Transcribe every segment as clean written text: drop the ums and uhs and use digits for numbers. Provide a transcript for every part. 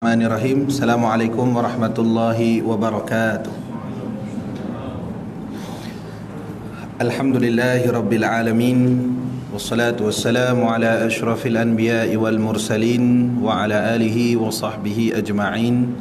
Bismillahirrahmanirrahim. Assalamualaikum warahmatullahi wabarakatuh. Alhamdulillahi rabbil alamin. Wassalatu wassalamu ala ashrafil anbiya'i wal mursalin wa ala alihi wa sahbihi ajma'in.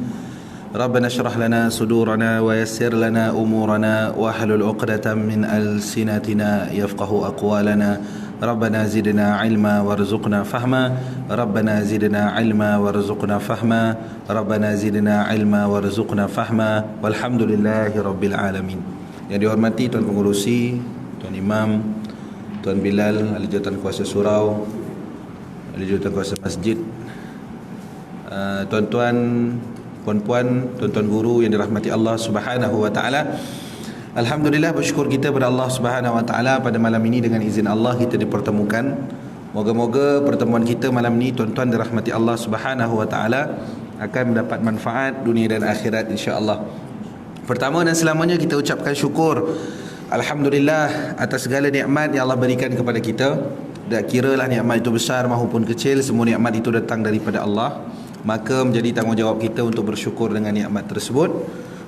Rabbana shrah lana sudurana wa yassir lana umurana wa hlul 'uqdatam min alsinatina yafqahu aqwalana. Rabbana zidna ilma warzuqna fahma. Rabbana zidna ilma warzuqna fahma. Rabbana zidna ilma warzuqna fahma. Walhamdulillahi rabbil alamin. Yang dihormati Tuan Pengurusi, Tuan Imam, Tuan Bilal, Ahli Jawatan Kuasa Surau, Ahli Jawatan Kuasa Masjid, tuan-tuan, puan-puan, tuan-tuan guru yang dirahmati Allah Subhanahu wa taala. Alhamdulillah, bersyukur kita kepada Allah Subhanahu wa taala pada malam ini dengan izin Allah kita dipertemukan. Moga-moga pertemuan kita malam ini tuan-tuan dirahmati Allah Subhanahu wa taala akan mendapat manfaat dunia dan akhirat insya-Allah. Pertama dan selamanya kita ucapkan syukur alhamdulillah atas segala nikmat yang Allah berikan kepada kita. Tak kiralah nikmat itu besar maupun kecil, semua nikmat itu datang daripada Allah. Maka menjadi tanggungjawab kita untuk bersyukur dengan nikmat tersebut.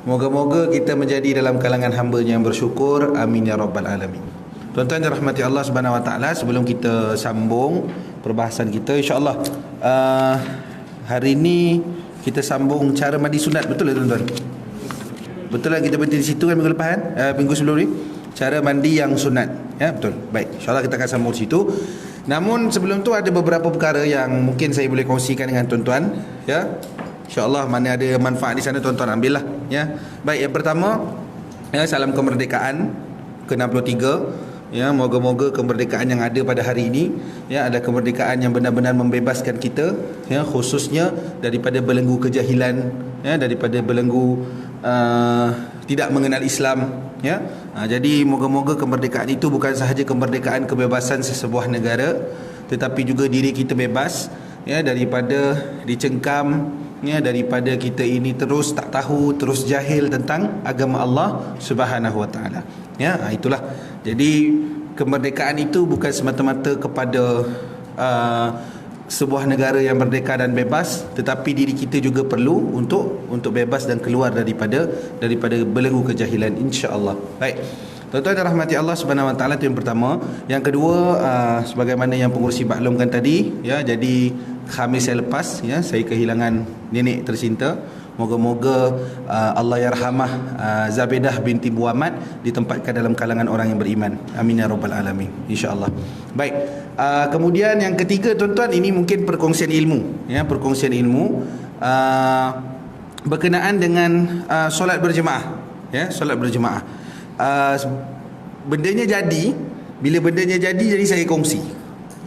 Moga-moga kita menjadi dalam kalangan hamba-Nya yang bersyukur. Amin ya rabbal alamin. Tuan-tuan dirahmati Allah Subhanahu wa taala, sebelum kita sambung perbahasan kita insya-Allah, hari ini kita sambung cara mandi sunat, betul tak tuan-tuan? Betul lah, kita berhenti di situ kan minggu lepas kan? Minggu sebelum ni cara mandi yang sunat, ya betul. Baik, insya-Allah kita akan sambung di situ. Namun sebelum tu ada beberapa perkara yang mungkin saya boleh kongsikan dengan tuan-tuan, ya. InsyaAllah mana ada manfaat di sana tuan-tuan ambillah, ya. Baik, yang pertama, ya, salam kemerdekaan ke-63. Ya, moga-moga kemerdekaan yang ada pada hari ini, ya, ada kemerdekaan yang benar-benar membebaskan kita, ya, khususnya daripada belenggu kejahilan, ya, daripada belenggu tidak mengenal Islam, ya. Jadi moga-moga kemerdekaan itu bukan sahaja kemerdekaan kebebasan sesebuah negara, tetapi juga diri kita bebas, ya, daripada dicengkam, ya, daripada kita ini terus tak tahu, terus jahil tentang agama Allah Subhanahu wa taala. Ya, itulah. Jadi kemerdekaan itu bukan semata-mata kepada sebuah negara yang merdeka dan bebas, tetapi diri kita juga perlu untuk bebas dan keluar daripada belenggu kejahilan insya-Allah. Baik. Tuan-tuan dan rahmati Allah Subhanahu wa taala, itu yang pertama. Yang kedua, sebagaimana yang pengurusi maklumkan tadi, ya, jadi Khamis yang lepas, ya, saya kehilangan nenek tercinta. Moga-moga Allah yarhamah Zabedah binti Muhammad ditempatkan dalam kalangan orang yang beriman. Amin ya rabbal alamin insya-Allah. Baik. Kemudian yang ketiga tuan-tuan, ini mungkin perkongsian ilmu, ya, perkongsian ilmu berkenaan dengan solat berjemaah, ya, solat berjemaah. Bendanya jadi, bila bendanya jadi saya kongsi.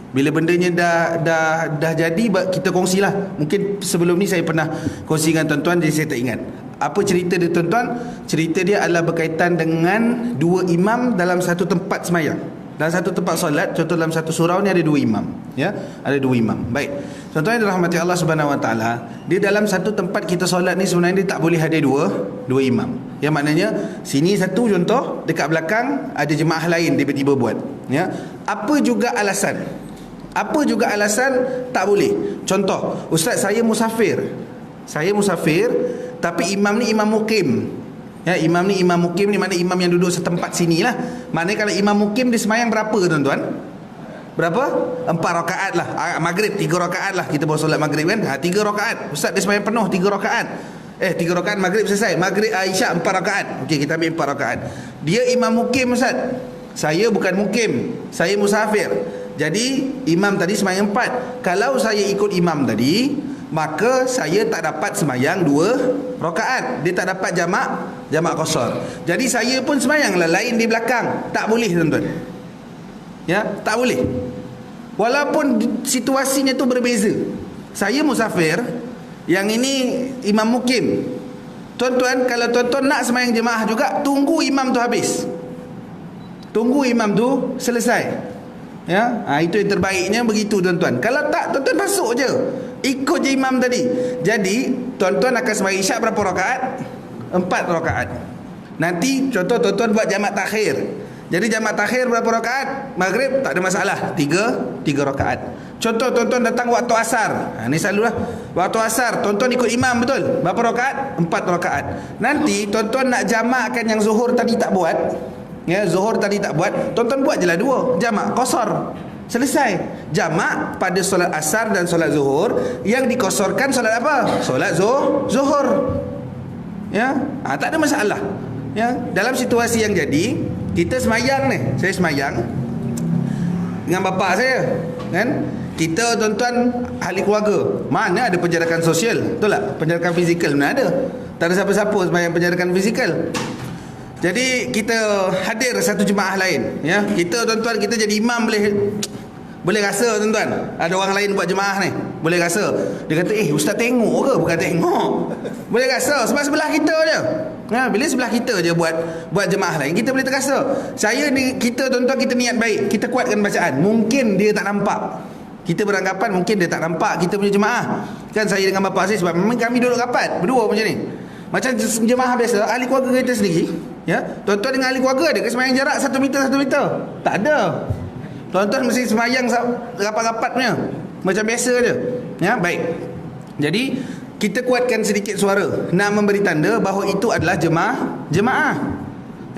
Bila bendanya dah jadi, kita kongsilah. Mungkin sebelum ni saya pernah kongsi dengan tuan-tuan, jadi saya tak ingat. Apa cerita dia tuan-tuan? Cerita dia adalah berkaitan dengan dua imam dalam satu tempat semayang. Dalam satu tempat solat, contoh dalam satu surau ni ada dua imam, ya, ada dua imam. Baik, tuan-tuan yang dirahmati Allah Subhanahu wa taala, dia dalam satu tempat kita solat ni sebenarnya dia tak boleh ada dua imam. Yang maknanya sini satu contoh, dekat belakang ada jemaah lain tiba-tiba buat, ya. Apa juga alasan tak boleh? Contoh, ustaz, saya musafir tapi imam ni imam mukim. Ya, imam ni imam mukim ni mana imam yang duduk setempat sinilah. Maknanya kalau imam mukim dia semayang berapa tuan-tuan? Berapa? 4 rakaat lah. Maghrib 3 rakaat lah. Kita bawa solat maghrib kan? 3 rakaat. Ustaz dia semayang penuh 3 rakaat. 3 rakaat maghrib selesai. Maghrib Aisyah 4 rakaat. Okey, kita ambil 4 rakaat. Dia imam mukim ustaz. Saya bukan mukim. Saya musafir. Jadi imam tadi semayang 4. Kalau saya ikut imam tadi, maka saya tak dapat semayang 2 rakaat. Dia tak dapat jamak qasar. Jadi saya pun semayanglah lain di belakang. Tak boleh tuan-tuan. Ya, tak boleh. Walaupun situasinya tu berbeza. Saya musafir, yang ini imam mukim. Tuan-tuan, kalau tuan-tuan nak semayang jemaah juga, tunggu imam tu habis. Tunggu imam tu selesai. Ya, itu yang terbaiknya begitu tuan-tuan. Kalau tak, tuan-tuan masuk je, ikut je imam tadi. Jadi tuan-tuan akan sembahyang isyak berapa rakaat? 4 rakaat. Nanti contoh tuan-tuan buat jamak takhir. Jadi jamak takhir berapa rakaat? Maghrib tak ada masalah, tiga rakaat. Contoh tuan-tuan datang waktu asar. Ni selalulah waktu asar tuan-tuan ikut imam, betul? Berapa rakaat? 4 rakaat. Nanti tuan-tuan nak jamakkan yang zuhur tadi tak buat. Ya, zuhur tadi tak buat, tuan-tuan buat je lah 2 jamak qasar. Selesai. Jamak pada solat asar dan solat zuhur. Yang dikosorkan solat apa? Solat zuhur. Ya, tak ada masalah. Ya, dalam situasi yang jadi, kita semayang ni, saya semayang dengan bapa saya, kan? Kita tuan-tuan ahli keluarga, mana ada penjarakan sosial, betul tak? Penjarakan fizikal mana ada? Tak ada siapa-siapa semayang penjarakan fizikal. Jadi kita hadir satu jemaah lain, ya. Kita tuan-tuan, kita jadi imam boleh rasa tuan-tuan, ada orang lain buat jemaah ni, boleh rasa. Dia kata, ustaz tengok ke? Bukan tengok. Boleh rasa sebab sebelah kita je. Ya, bila sebelah kita je buat jemaah lain, kita boleh terasa. Kita tuan-tuan, kita niat baik, kita kuatkan bacaan. Mungkin dia tak nampak. Kita beranggapan mungkin dia tak nampak kita punya jemaah. Kan saya dengan bapa saya, sebab memang kami duduk rapat berdua macam ni. Macam jemaah biasa, ahli keluarga kita sendiri, ya. Tuan-tuan dengan ahli keluarga ada ke semayang jarak 1 meter 1 meter? Tak ada. Tuan-tuan mesti semayang rapat-rapat punya, macam biasa je. Ya, baik. Jadi kita kuatkan sedikit suara nak memberi tanda bahawa itu adalah jemaah.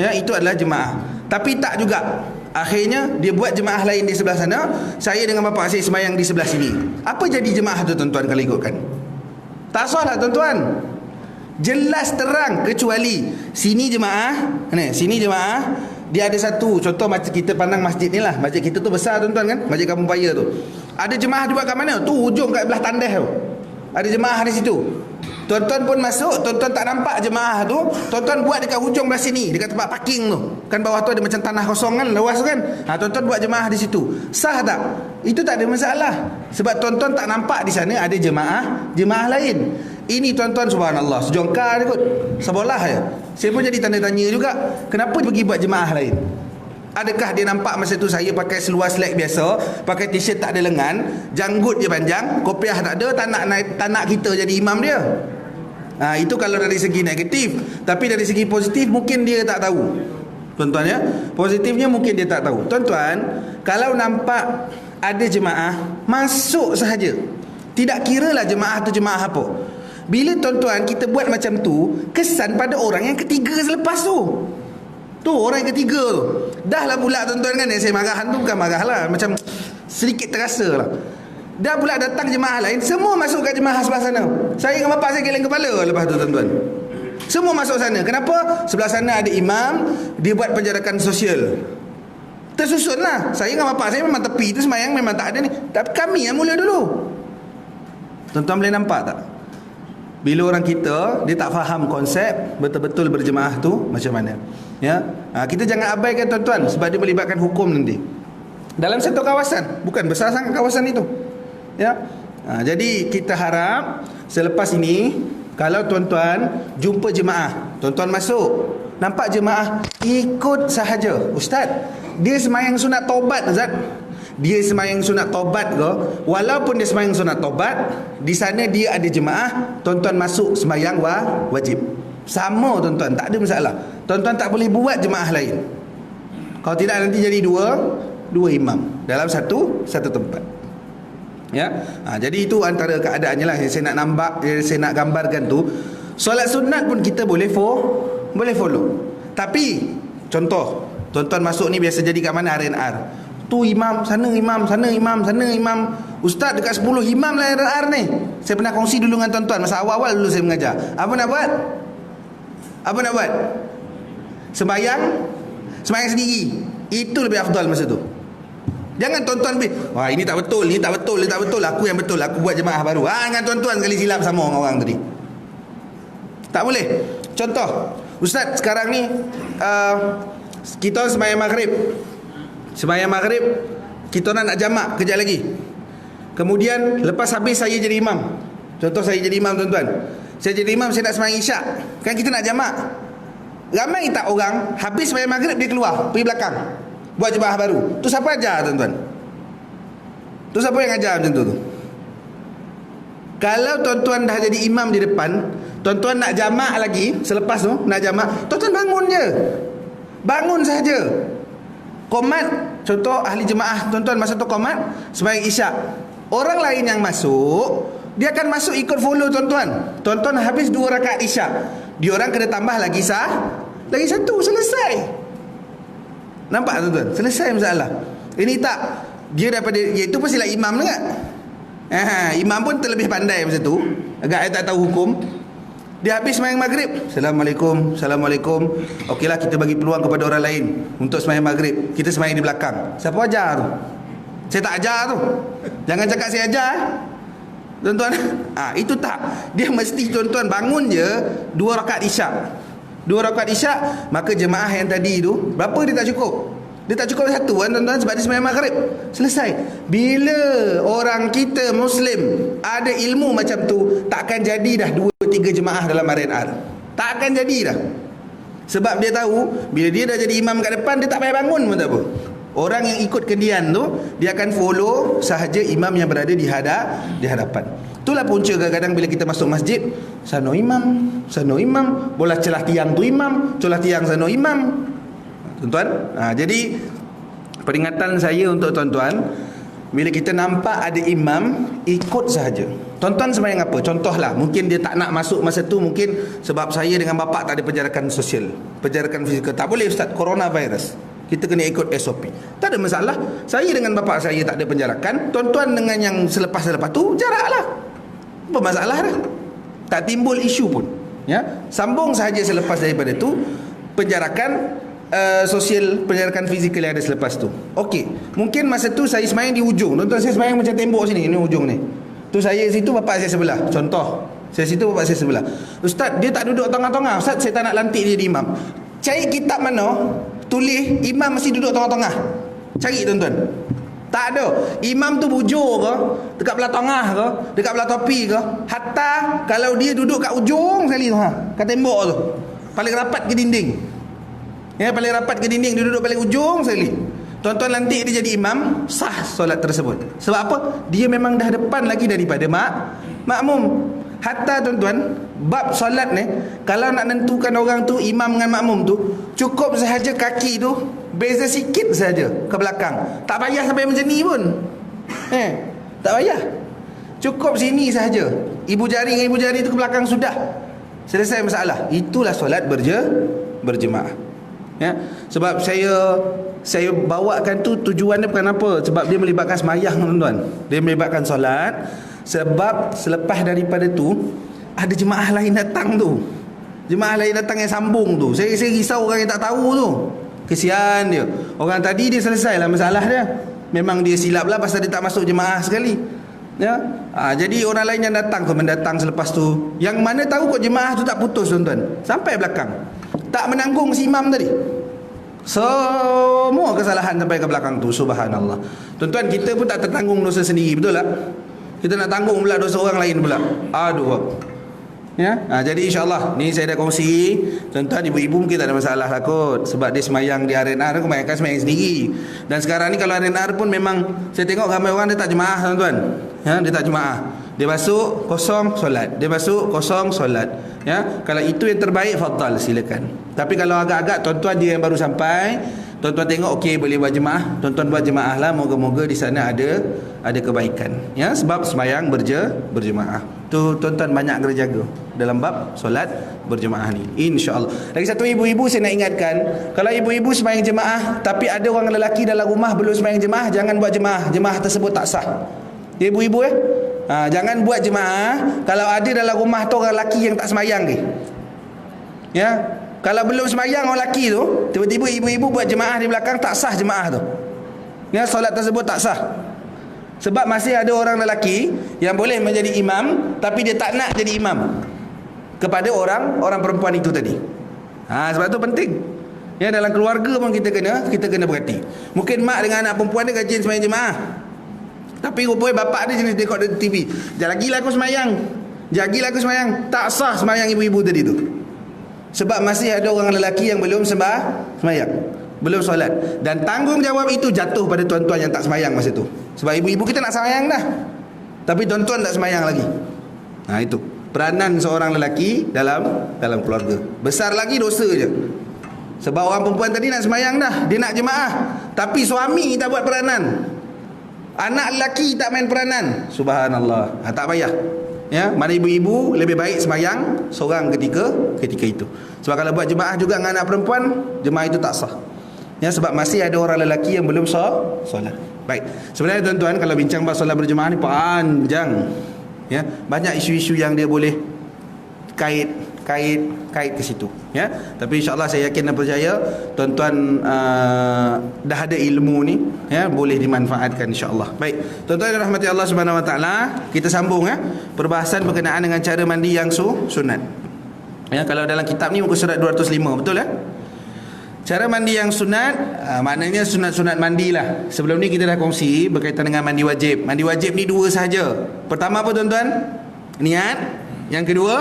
Ya, itu adalah jemaah. Tapi tak juga. Akhirnya dia buat jemaah lain di sebelah sana, saya dengan bapa saya semayang di sebelah sini. Apa jadi jemaah tu tuan-tuan kalau ikutkan? Tak salah tuan-tuan. Jelas terang, kecuali sini jemaah, sini jemaah, dia ada satu. Contoh macam kita pandang masjid ni lah. Masjid kita tu besar tuan-tuan kan, Masjid Kampung Paya tu. Ada jemaah dia buat kat mana? Tu ujung kat belah tandas tu. Ada jemaah di situ. Tuan-tuan pun masuk, tuan-tuan tak nampak jemaah tu, tuan-tuan buat dekat hujung belah sini, dekat tempat parking tu. Kan bawah tu ada macam tanah kosong kan, luas kan. Tuan-tuan buat jemaah di situ. Sah tak? Itu tak ada masalah. Sebab tuan-tuan tak nampak di sana ada jemaah lain. Ini tuan-tuan, subhanallah, sejongkar kot. Sebelah ya. Saya pun jadi tanda tanya juga, kenapa dia pergi buat jemaah lain? Adakah dia nampak masa tu saya pakai seluar slack biasa, pakai t-shirt tak ada lengan, janggut dia panjang, kopiah tak ada, tak nak kita jadi imam dia? Itu kalau dari segi negatif. Tapi dari segi positif mungkin dia tak tahu. Tuan-tuan ya, positifnya mungkin dia tak tahu. Tuan-tuan, kalau nampak ada jemaah, masuk sahaja. Tidak kiralah jemaah tu jemaah apa. Bila tuan-tuan kita buat macam tu, kesan pada orang yang ketiga selepas tu. Tu orang yang ketiga tu. Dah lah pula tuan-tuan kan, yang saya marah tu bukan marah lah, macam sedikit terasa lah. Dah pula datang jemaah lain, semua masuk kat jemaah sebelah sana. Saya dengan bapak saya geleng kepala lepas tu tuan-tuan. Semua masuk sana. Kenapa? Sebelah sana ada imam, dia buat penjarakan sosial. Tersusun lah. Saya dengan bapak saya memang tepi tu semayang memang tak ada ni. Tapi kami yang mula dulu. Tuan-tuan boleh nampak tak? Bila orang kita, dia tak faham konsep betul-betul berjemaah tu macam mana. Ya, kita jangan abaikan tuan-tuan, sebab dia melibatkan hukum nanti. Dalam satu kawasan, bukan besar sangat kawasan itu. Ya, jadi kita harap selepas ini, kalau tuan-tuan jumpa jemaah, tuan-tuan masuk, nampak jemaah, ikut sahaja. Ustaz, dia semayang sunat taubat, Ustaz. Dia semayang sunat taubat ke, walaupun dia semayang sunat taubat, di sana dia ada jemaah, tuan-tuan masuk semayang wajib. Sama tuan-tuan, tak ada masalah. Tuan-tuan tak boleh buat jemaah lain. Kalau tidak nanti jadi dua imam dalam satu tempat. Ya, jadi itu antara keadaannya lah yang saya nak nampak, yang saya nak gambarkan tu. Solat sunat pun kita boleh follow. Tapi contoh, tuan-tuan masuk ni biasa jadi kat mana RNR. Tu imam, sana imam, sana imam, sana imam. Ustaz dekat 10 imam lah RNR ni. Saya pernah kongsi dulu dengan tuan-tuan masa awal-awal dulu saya mengajar. Apa nak buat? Sembayang sendiri. Itu lebih afdal masa tu. Jangan tuan-tuan wah ini tak betul, ini tak betul, ini tak betul. Aku yang betul, aku buat jemaah baru. Dengan tuan-tuan kali silap sama dengan orang tadi. Tak boleh. Contoh, Ustaz sekarang ni kita sembahyang maghrib. Sembahyang maghrib, kita nak jamak kejap lagi. Kemudian lepas habis saya jadi imam. Contoh saya jadi imam tuan-tuan. Saya jadi imam, saya nak sembahyang isyak. Kan kita nak jamak. Ramai tak orang habis sembahyang maghrib dia keluar, pergi belakang, buat jemaah baru. Tu siapa ajar tuan-tuan? Tu siapa yang ajar macam tu? Kalau tuan-tuan dah jadi imam di depan, tuan-tuan nak jamak lagi, selepas tu nak jamak, tuan-tuan bangun je. Bangun saja. Qomat, contoh ahli jemaah tuan-tuan masa tu qomat sembahyang isyak. Orang lain yang masuk, dia akan masuk ikut follow tuan-tuan. Tuan-tuan habis 2 rakaat isyak, dia orang kena tambah lagi lagi 1, selesai. Nampak tuan-tuan? Selesai masalah. Ini tak, dia daripada iaitu pun silap imam juga. Imam pun terlebih pandai masa tu, agak tak tahu hukum. Dia habis sembahyang maghrib, Assalamualaikum. Okeylah, kita bagi peluang kepada orang lain untuk sembahyang maghrib. Kita sembahyang di belakang. Siapa ajar tu? Saya tak ajar tu. Jangan cakap saya ajar, tuan-tuan. Itu tak. Dia mesti tuan-tuan bangun je 2 rakaat isyak. 2 rakaat isyak, maka jemaah yang tadi tu berapa dia tak cukup? Dia tak cukup 1 kan tuan-tuan, sebab dia sembahyang maghrib. Selesai. Bila orang kita Muslim ada ilmu macam tu, takkan jadi dah 2-3 jemaah dalam R&R. Tak akan jadi dah. Sebab dia tahu bila dia dah jadi imam kat depan, dia tak payah bangun pun tak apa. Orang yang ikut kendian tu, dia akan follow sahaja imam yang berada di hadapan. Itulah punca kadang-kadang bila kita masuk masjid, sano imam, bola celah tiang tu imam, celah tiang sano imam. Tuan-tuan, jadi peringatan saya untuk tuan-tuan, bila kita nampak ada imam, ikut sahaja. Tuan-tuan sembahyang apa? Contohlah, mungkin dia tak nak masuk masa tu, mungkin sebab saya dengan bapa tak ada penjarakan sosial, penjarakan fizikal. Tak boleh ustaz, coronavirus. Kita kena ikut SOP. Tak ada masalah. Saya dengan bapa saya tak ada penjarakan. Tuan-tuan dengan yang selepas-selepas tu, jaraklah. Apa masalah dah? Tak timbul isu pun. Ya, sambung sahaja selepas daripada tu penjarakan sosial, penjarakan fizikal yang ada selepas tu. Okey, mungkin masa tu saya sembahyang di ujung. Tuan-tuan, saya sembahyang macam tembok sini, ini ujung ni. Tu saya situ, bapak saya sebelah. Contoh, saya situ, bapak saya sebelah. Ustaz, dia tak duduk tengah-tengah. Ustaz, saya tak nak lantik dia di imam. Cari kitab mana tulis imam mesti duduk tengah-tengah. Cari tuan-tuan. Tak ada. Imam tu bujur ke, dekat belah tengah ke, dekat belah topi ke. Hatta kalau dia duduk kat ujung sekali tu, kat tembok tu, paling rapat ke dinding. Ya, paling rapat ke dinding, dia duduk paling ujung sekali. Tuan-tuan lantik dia jadi imam, sah solat tersebut. Sebab apa? Dia memang dah depan lagi daripada makmum. Hatta tuan-tuan, bab solat ni, kalau nak nentukan orang tu imam dengan makmum tu, cukup sahaja kaki tu beza sikit saja ke belakang. Tak payah sampai macam ni pun. Tak payah. Cukup sini sahaja. Ibu jari dengan ibu jari tu ke belakang, sudah selesai masalah. Itulah solat berjemaah. Ya, sebab saya bawakan tu tujuan dia bukan apa, sebab dia melibatkan semayang tuan-tuan. Dia melibatkan solat. Sebab selepas daripada tu ada jemaah lain datang tu. Jemaah lain datang yang sambung tu. Saya risau orang yang tak tahu tu. Kesian dia. Orang tadi dia selesailah masalah dia. Memang dia silap lah pasal dia tak masuk jemaah sekali. Ya. Jadi orang lain yang datang tu mendatang selepas tu. Yang mana tahu kok jemaah tu tak putus tuan-tuan. Sampai belakang. Tak menanggung si imam tadi. Semua kesalahan sampai ke belakang tu. Subhanallah. Tuan-tuan, kita pun tak tertanggung dosa sendiri, betul tak? Kita nak tanggung pula dosa orang lain pula. Aduh. Ya. Jadi insya-Allah ni saya dah kongsi. Tuan-tuan, ibu-ibu mungkin tak ada masalah lah kot, sebab dia semayang di R&R, kebanyakan semayang sendiri. Dan sekarang ni kalau R&R pun memang saya tengok ramai orang dia tak jemaah tuan-tuan. Ya, dia tak jemaah. Dia masuk kosong solat, dia masuk kosong solat. Ya, kalau itu yang terbaik, fadal, silakan. Tapi kalau agak-agak tuan-tuan dia yang baru sampai, tuan-tuan tengok okey boleh buat jemaah, tuan-tuan buat jemaah lah. Moga-moga di sana ada kebaikan. Ya, sebab semayang berjemaah. Tu tuan-tuan banyak kena jaga dalam bab solat berjemaah ni, insya-Allah. Lagi satu, ibu-ibu saya nak ingatkan, kalau ibu-ibu semayang jemaah tapi ada orang lelaki dalam rumah belum semayang jemaah, jangan buat jemaah. Jemaah tersebut tak sah. Ya, ibu-ibu jangan buat jemaah kalau ada dalam rumah tu orang lelaki yang tak semayang ke. Ya, kalau belum semayang orang lelaki tu, tiba-tiba ibu-ibu buat jemaah di belakang, tak sah jemaah tu. Ya, solat tersebut tak sah. Sebab masih ada orang lelaki yang boleh menjadi imam, tapi dia tak nak jadi imam kepada orang perempuan itu tadi. Sebab tu penting. Ya, dalam keluarga pun kita kena berhati. Mungkin mak dengan anak perempuan dia rajin semayang jemaah, tapi rupanya bapak dia jenis tengok di TV. Jagilah aku semayang. Tak sah semayang ibu-ibu tadi tu. Sebab masih ada orang lelaki yang belum semayang, belum solat. Dan tanggungjawab itu jatuh pada tuan-tuan yang tak semayang masa tu. Sebab ibu-ibu kita nak semayang dah, tapi tuan-tuan tak semayang lagi. Itu peranan seorang lelaki dalam keluarga. Besar lagi dosa je. Sebab orang perempuan tadi nak semayang dah, dia nak jemaah, Tapi suami tak buat peranan, anak lelaki tak main peranan, subhanallah, tak payah. Ya, mana ibu-ibu lebih baik sembahyang seorang ketika itu. Sebab kalau buat jemaah juga dengan anak perempuan, jemaah itu tak sah. Ya, sebab masih ada orang lelaki yang belum solat. Baik. Sebenarnya tuan-tuan, kalau bincang pasal solat berjemaah ni panjang. Ya, banyak isu-isu yang dia boleh kait ke situ, ya. Tapi insya-Allah saya yakin dan percaya tuan-tuan dah ada ilmu ni, ya, boleh dimanfaatkan insya-Allah. Baik, tuan-tuan yang rahmati Allah Subhanahu Wa Taala, kita sambung, ya, perbahasan berkenaan dengan cara mandi yang sunat. Ya, kalau dalam kitab ni muka surat 205, betul, ya? Cara mandi yang sunat, maknanya sunat-sunat mandilah. Sebelum ni kita dah kongsi berkaitan dengan mandi wajib. Mandi wajib ni dua sahaja. Pertama apa tuan-tuan? Niat. Yang kedua,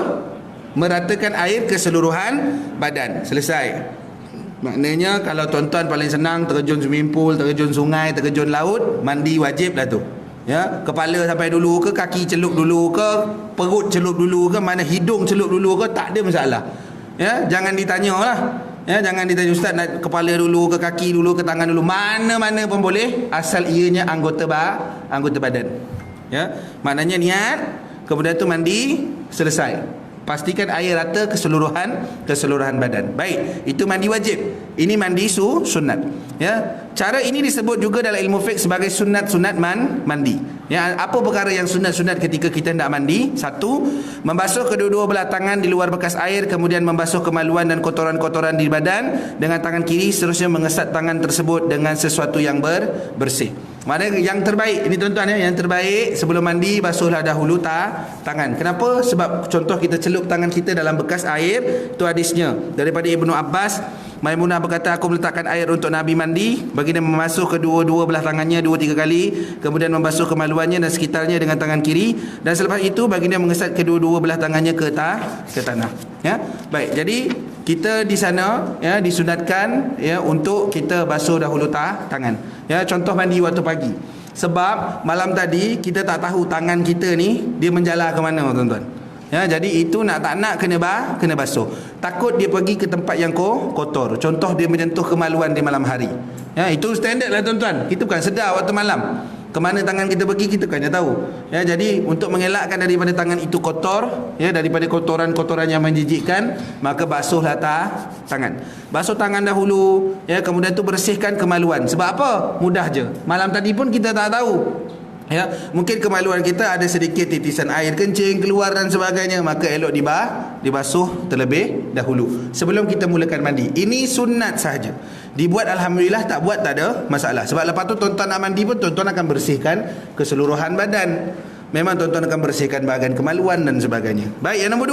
meratakan air keseluruhan badan. Selesai. Maknanya kalau tuan-tuan paling senang terjun swimming pool, terjun sungai, terjun laut, mandi wajib lah tu. Ya, kepala sampai dulu ke, kaki celup dulu ke, perut celup dulu ke, mana hidung celup dulu ke, tak ada masalah. Ya, jangan ditanya lah. Ya, jangan ditanya ustaz nak kepala dulu ke, kaki dulu ke, tangan dulu, mana-mana pun boleh asal ianya anggota badan. Ya, maknanya niat, kemudian tu mandi, selesai. Pastikan air rata keseluruhan badan. Baik, itu mandi wajib. Ini mandi sunat. Ya, cara ini disebut juga dalam ilmu fiqh sebagai sunat mandi. Ya, apa perkara yang sunat ketika kita hendak mandi? Satu, membasuh kedua-dua belah tangan di luar bekas air, kemudian membasuh kemaluan dan kotoran-kotoran di badan dengan tangan kiri, seterusnya mengesat tangan tersebut dengan sesuatu yang bersih. Maknanya yang terbaik, ini tuan-tuan, ya, yang terbaik sebelum mandi basuhlah dahulu tangan. Kenapa? Sebab contoh kita celup tangan kita dalam bekas air, itu hadisnya daripada Ibnu Abbas. Maimunah berkata, aku meletakkan air untuk Nabi mandi, baginda membasuh kedua-dua belah tangannya 2-3 kali, kemudian membasuh kemaluannya dan sekitarnya dengan tangan kiri, dan selepas itu baginda mengesat kedua-dua belah tangannya ke tanah. Ya, baik. Jadi kita di sana, ya, disunatkan, ya, untuk kita basuh dahulu tangan. Ya, contoh mandi waktu pagi. Sebab malam tadi kita tak tahu tangan kita ni dia menjalar ke mana, tuan-tuan. Ya, jadi itu tak nak kena basuh. Takut dia pergi ke tempat yang kotor. Contoh dia menyentuh kemaluan di malam hari. Ya, itu standard lah tuan-tuan. Kita bukan sedar waktu malam. Kemana tangan kita pergi kita kan tahu. Ya, jadi untuk mengelakkan daripada tangan itu kotor, ya, daripada kotoran-kotoran yang menjijikkan, maka basuhlah tangan. Basuh tangan dahulu, ya, kemudian tu bersihkan kemaluan. Sebab apa? Mudah je. Malam tadi pun kita tak tahu. Ya, mungkin kemaluan kita ada sedikit titisan air kencing keluar dan sebagainya, maka elok dibasuh terlebih dahulu sebelum kita mulakan mandi. Ini sunat sahaja. Dibuat alhamdulillah, tak buat tak ada masalah. Sebab lepas tu tuan-tuan nak mandi pun tuan-tuan akan bersihkan keseluruhan badan. Memang tuan-tuan akan bersihkan bahagian kemaluan dan sebagainya. Baik, yang nombor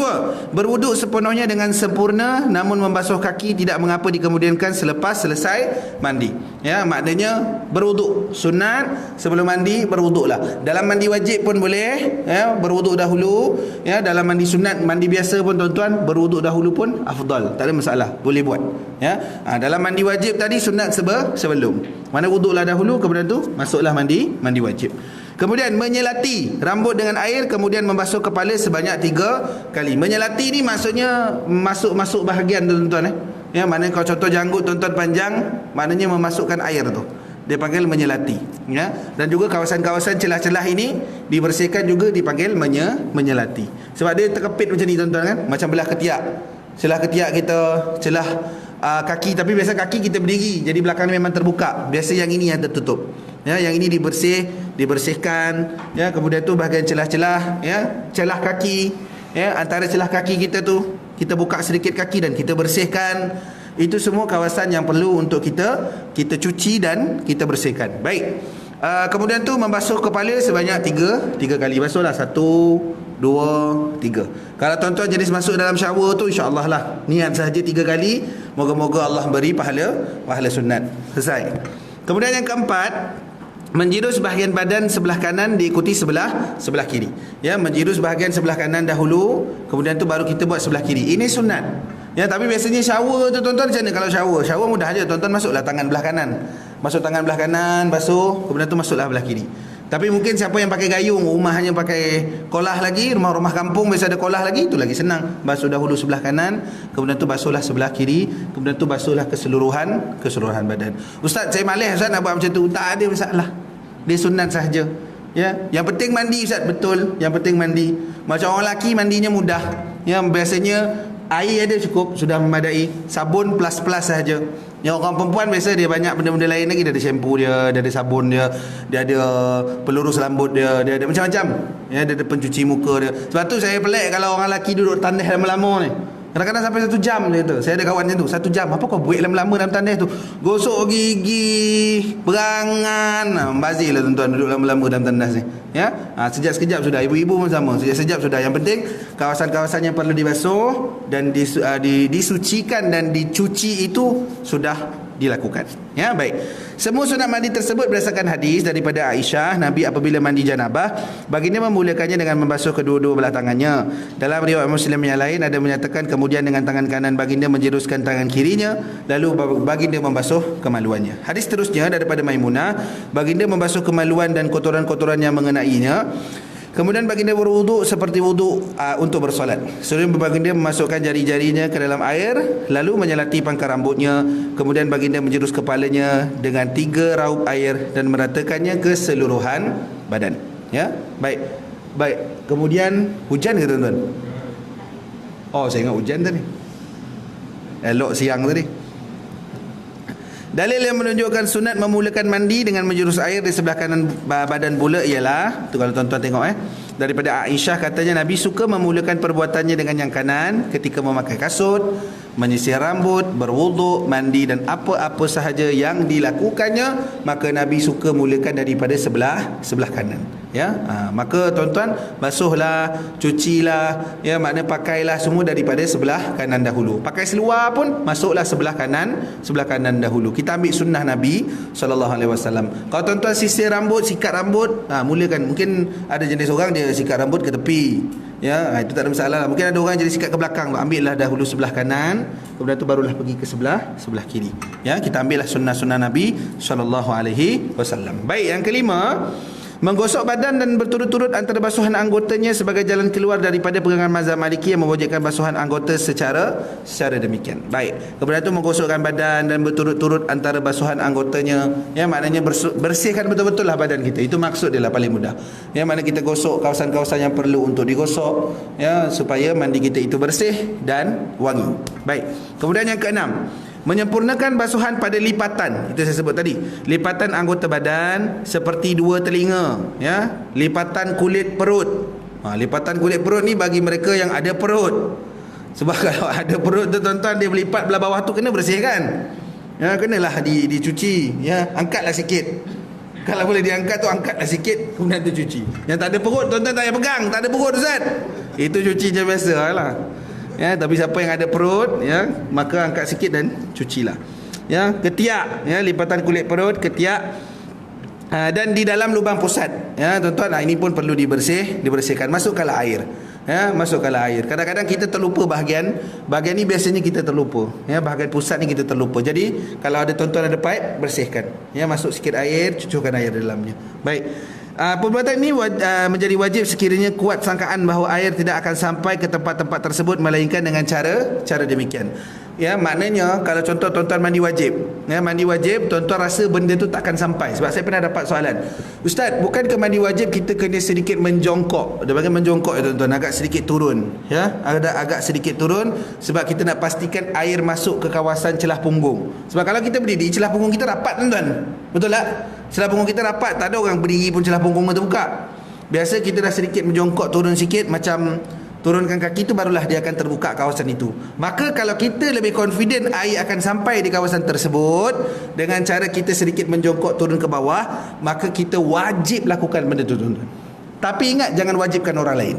2, berwuduk sepenuhnya dengan sempurna, namun membasuh kaki tidak mengapa dikemudiankan selepas selesai mandi. Ya, maknanya berwuduk sunat, sebelum mandi berwuduklah. Dalam mandi wajib pun boleh, ya, berwuduk dahulu. Ya, dalam mandi sunat, mandi biasa pun tuan-tuan, berwuduk dahulu pun afdal, tak ada masalah, boleh buat. Ya, dalam mandi wajib tadi sunat sebelum. Mana wuduklah dahulu, kemudian tu masuklah mandi wajib. Kemudian menyelati rambut dengan air, kemudian membasuh kepala sebanyak 3 kali. Menyelati ni maksudnya masuk bahagian tuan-tuan, ya, maknanya kalau contoh janggut tuan-tuan panjang, maknanya memasukkan air tu, dia panggil menyelati, ya. Dan juga kawasan-kawasan celah-celah ini dibersihkan juga dipanggil menyelati. Sebab dia terkepit macam ni tuan-tuan, kan, macam belah ketiak. Celah ketiak kita, celah kaki, tapi biasa kaki kita berdiri, jadi belakang memang terbuka. Biasa yang ini yang tertutup. Ya, yang ini dibersihkan, ya, kemudian tu bahagian celah-celah, ya, celah kaki, ya, antara celah kaki kita tu kita buka sedikit kaki dan kita bersihkan. Itu semua kawasan yang perlu untuk kita cuci dan kita bersihkan. Baik. Kemudian tu membasuh kepala sebanyak 3 kali. Basuhlah 1, 2, 3. Kalau tuan-tuan jenis masuk dalam shower tu, insya-Allah lah, niat sahaja 3 kali, moga-moga Allah beri pahala sunat. Selesai. Kemudian yang keempat, menjirus bahagian badan sebelah kanan diikuti sebelah kiri. Ya, menjirus bahagian sebelah kanan dahulu, kemudian tu baru kita buat sebelah kiri. Ini sunat. Ya, tapi biasanya shower tu tuan-tuan macam mana kalau shower? Shower mudah aja, tuan-tuan masuklah tangan belah kanan. Masuk tangan belah kanan, basuh, kemudian tu masuklah belah kiri. Tapi mungkin siapa yang pakai gayung, rumahnya pakai kolah lagi, rumah-rumah kampung biasa ada kolah lagi, itu lagi senang. Basuh dahulu sebelah kanan, kemudian tu basuhlah sebelah kiri, kemudian tu basuhlah keseluruhan badan. Ustaz, saya malas Ustaz nak buat macam tu. Tak ada masalah. Dia sunat sahaja. Ya, yang penting mandi Ustaz, betul. Yang penting mandi. Macam orang lelaki mandinya mudah. Yang biasanya air ada cukup, sudah memadai. Sabun plus-plus sahaja. Yang orang perempuan biasa dia banyak benda-benda lain lagi. Dia ada shampoo dia ada sabun dia ada pelurus rambut dia ada macam-macam. Ya, dia ada pencuci muka dia. Sebab tu saya pelik kalau orang lelaki duduk tandas lama-lama ni. Kadang-kadang sampai 1 jam dia tu. Saya ada kawan macam tu, 1 jam. Apa kau buat lama-lama dalam tandas tu? Gosok gigi, berangan. Membazir lah tuan-tuan duduk lama-lama dalam tandas ni. Ya, sekejap-sekejap sudah. Ibu-ibu pun sama, sekejap-sekejap sudah. Yang penting kawasan-kawasan yang perlu dibasuh dan disucikan dan dicuci itu sudah dilakukan. Ya, baik. Semua sunat mandi tersebut berdasarkan hadis daripada Aisyah, Nabi apabila mandi janabah, baginda memulakannya dengan membasuh kedua-dua belah tangannya. Dalam riwayat Muslim yang lain ada menyatakan kemudian dengan tangan kanan baginda menjeruskan tangan kirinya, lalu baginda membasuh kemaluannya. Hadis terusnya daripada Maimunah, baginda membasuh kemaluan dan kotoran-kotoran yang mengenainya. Kemudian baginda berwuduk seperti wuduk untuk bersolat. Sebelum baginda memasukkan jari-jarinya ke dalam air, lalu menyelati pangkal rambutnya. Kemudian baginda menjurus kepalanya dengan 3 raup air dan meratakannya ke seluruhan badan. Ya, baik. Baik. Kemudian hujan ke tuan-tuan? Oh, saya ingat hujan tadi. Elok siang tadi. Dalil yang menunjukkan sunat memulakan mandi dengan menjurus air di sebelah kanan badan pula ialah, tu kalau tuan-tuan tengok daripada Aisyah, katanya Nabi suka memulakan perbuatannya dengan yang kanan ketika memakai kasut, menyisir rambut, berwuduk, mandi dan apa-apa sahaja yang dilakukannya, maka Nabi suka mulakan daripada sebelah kanan. Ya, maka tuan-tuan basuhlah, cucilah, ya, makna pakailah semua daripada sebelah kanan dahulu. Pakai seluar pun masuklah sebelah kanan dahulu. Kita ambil sunnah Nabi SAW. Kalau tuan-tuan sisir rambut, sikat rambut, mulakan. Mungkin ada jenis orang dia sikat rambut ke tepi. Ya, itu tak ada masalah. Mungkin ada orang jadi sikat ke belakang. Ambillah dahulu sebelah kanan, kemudian tu barulah pergi ke sebelah kiri. Ya, kita ambillah sunnah-sunnah Nabi SAW. Baik, yang kelima, menggosok badan dan berturut-turut antara basuhan anggotanya sebagai jalan keluar daripada pegangan mazhab Maliki yang mewajibkan basuhan anggota secara demikian. Baik. Kemudian itu menggosokkan badan dan berturut-turut antara basuhan anggotanya. Ya, maknanya bersihkan betul-betul lah badan kita. Itu maksud dia lah paling mudah. Ya, maknanya kita gosok kawasan-kawasan yang perlu untuk digosok, ya, supaya mandi kita itu bersih dan wangi. Baik. Kemudian yang keenam, menyempurnakan basuhan pada lipatan. Itu saya sebut tadi. Lipatan anggota badan seperti 2 telinga, ya. Lipatan kulit perut. Lipatan kulit perut ni bagi mereka yang ada perut. Sebab kalau ada perut tu tuan-tuan, dia melipat belah bawah tu kena bersihkan. Ya, kenalah dicuci, ya. Angkatlah sikit. Kalau boleh diangkat tu angkatlah sikit, kemudian tu cuci. Yang tak ada perut tuan-tuan tak payah pegang. Tak ada perut Ustaz, itu cuci je biasalah. Ya, tapi siapa yang ada perut, ya, maka angkat sikit dan cucilah. Ya, ketiak, ya, lipatan kulit perut, ketiak, dan di dalam lubang pusat. Ya, tuan-tuan, ini pun perlu dibersihkan. Masukkanlah air. Ya, masukkanlah air. Kadang-kadang kita terlupa bahagian ni biasanya kita terlupa. Ya, bahagian pusat ni kita terlupa. Jadi kalau ada tuan-tuan ada pipe, bersihkan. Ya, masuk sikit air, cucurkan air dalamnya. Baik. Perbuatan ini menjadi wajib sekiranya kuat sangkaan bahawa air tidak akan sampai ke tempat-tempat tersebut melainkan dengan cara demikian. Ya, maknanya kalau contoh tuan-tuan mandi wajib, ya, mandi wajib tuan-tuan rasa benda tu tak akan sampai. Sebab saya pernah dapat soalan, Ustaz, bukankah mandi wajib kita kena sedikit menjongkok? Dia panggil menjongkok, ya tuan-tuan, agak sedikit turun, ya, agak sedikit turun sebab kita nak pastikan air masuk ke kawasan celah punggung. Sebab kalau kita berdiri, celah punggung kita rapat tuan-tuan, betul tak? Celah punggung kita rapat, tak ada orang berdiri pun celah punggung terbuka. Biasa kita dah sedikit menjongkok, turun sikit, macam turunkan kaki tu, barulah dia akan terbuka kawasan itu. Maka kalau kita lebih confident air akan sampai di kawasan tersebut dengan cara kita sedikit menjongkok turun ke bawah, maka kita wajib lakukan benda tu tuan-tuan. Tapi ingat, jangan wajibkan orang lain.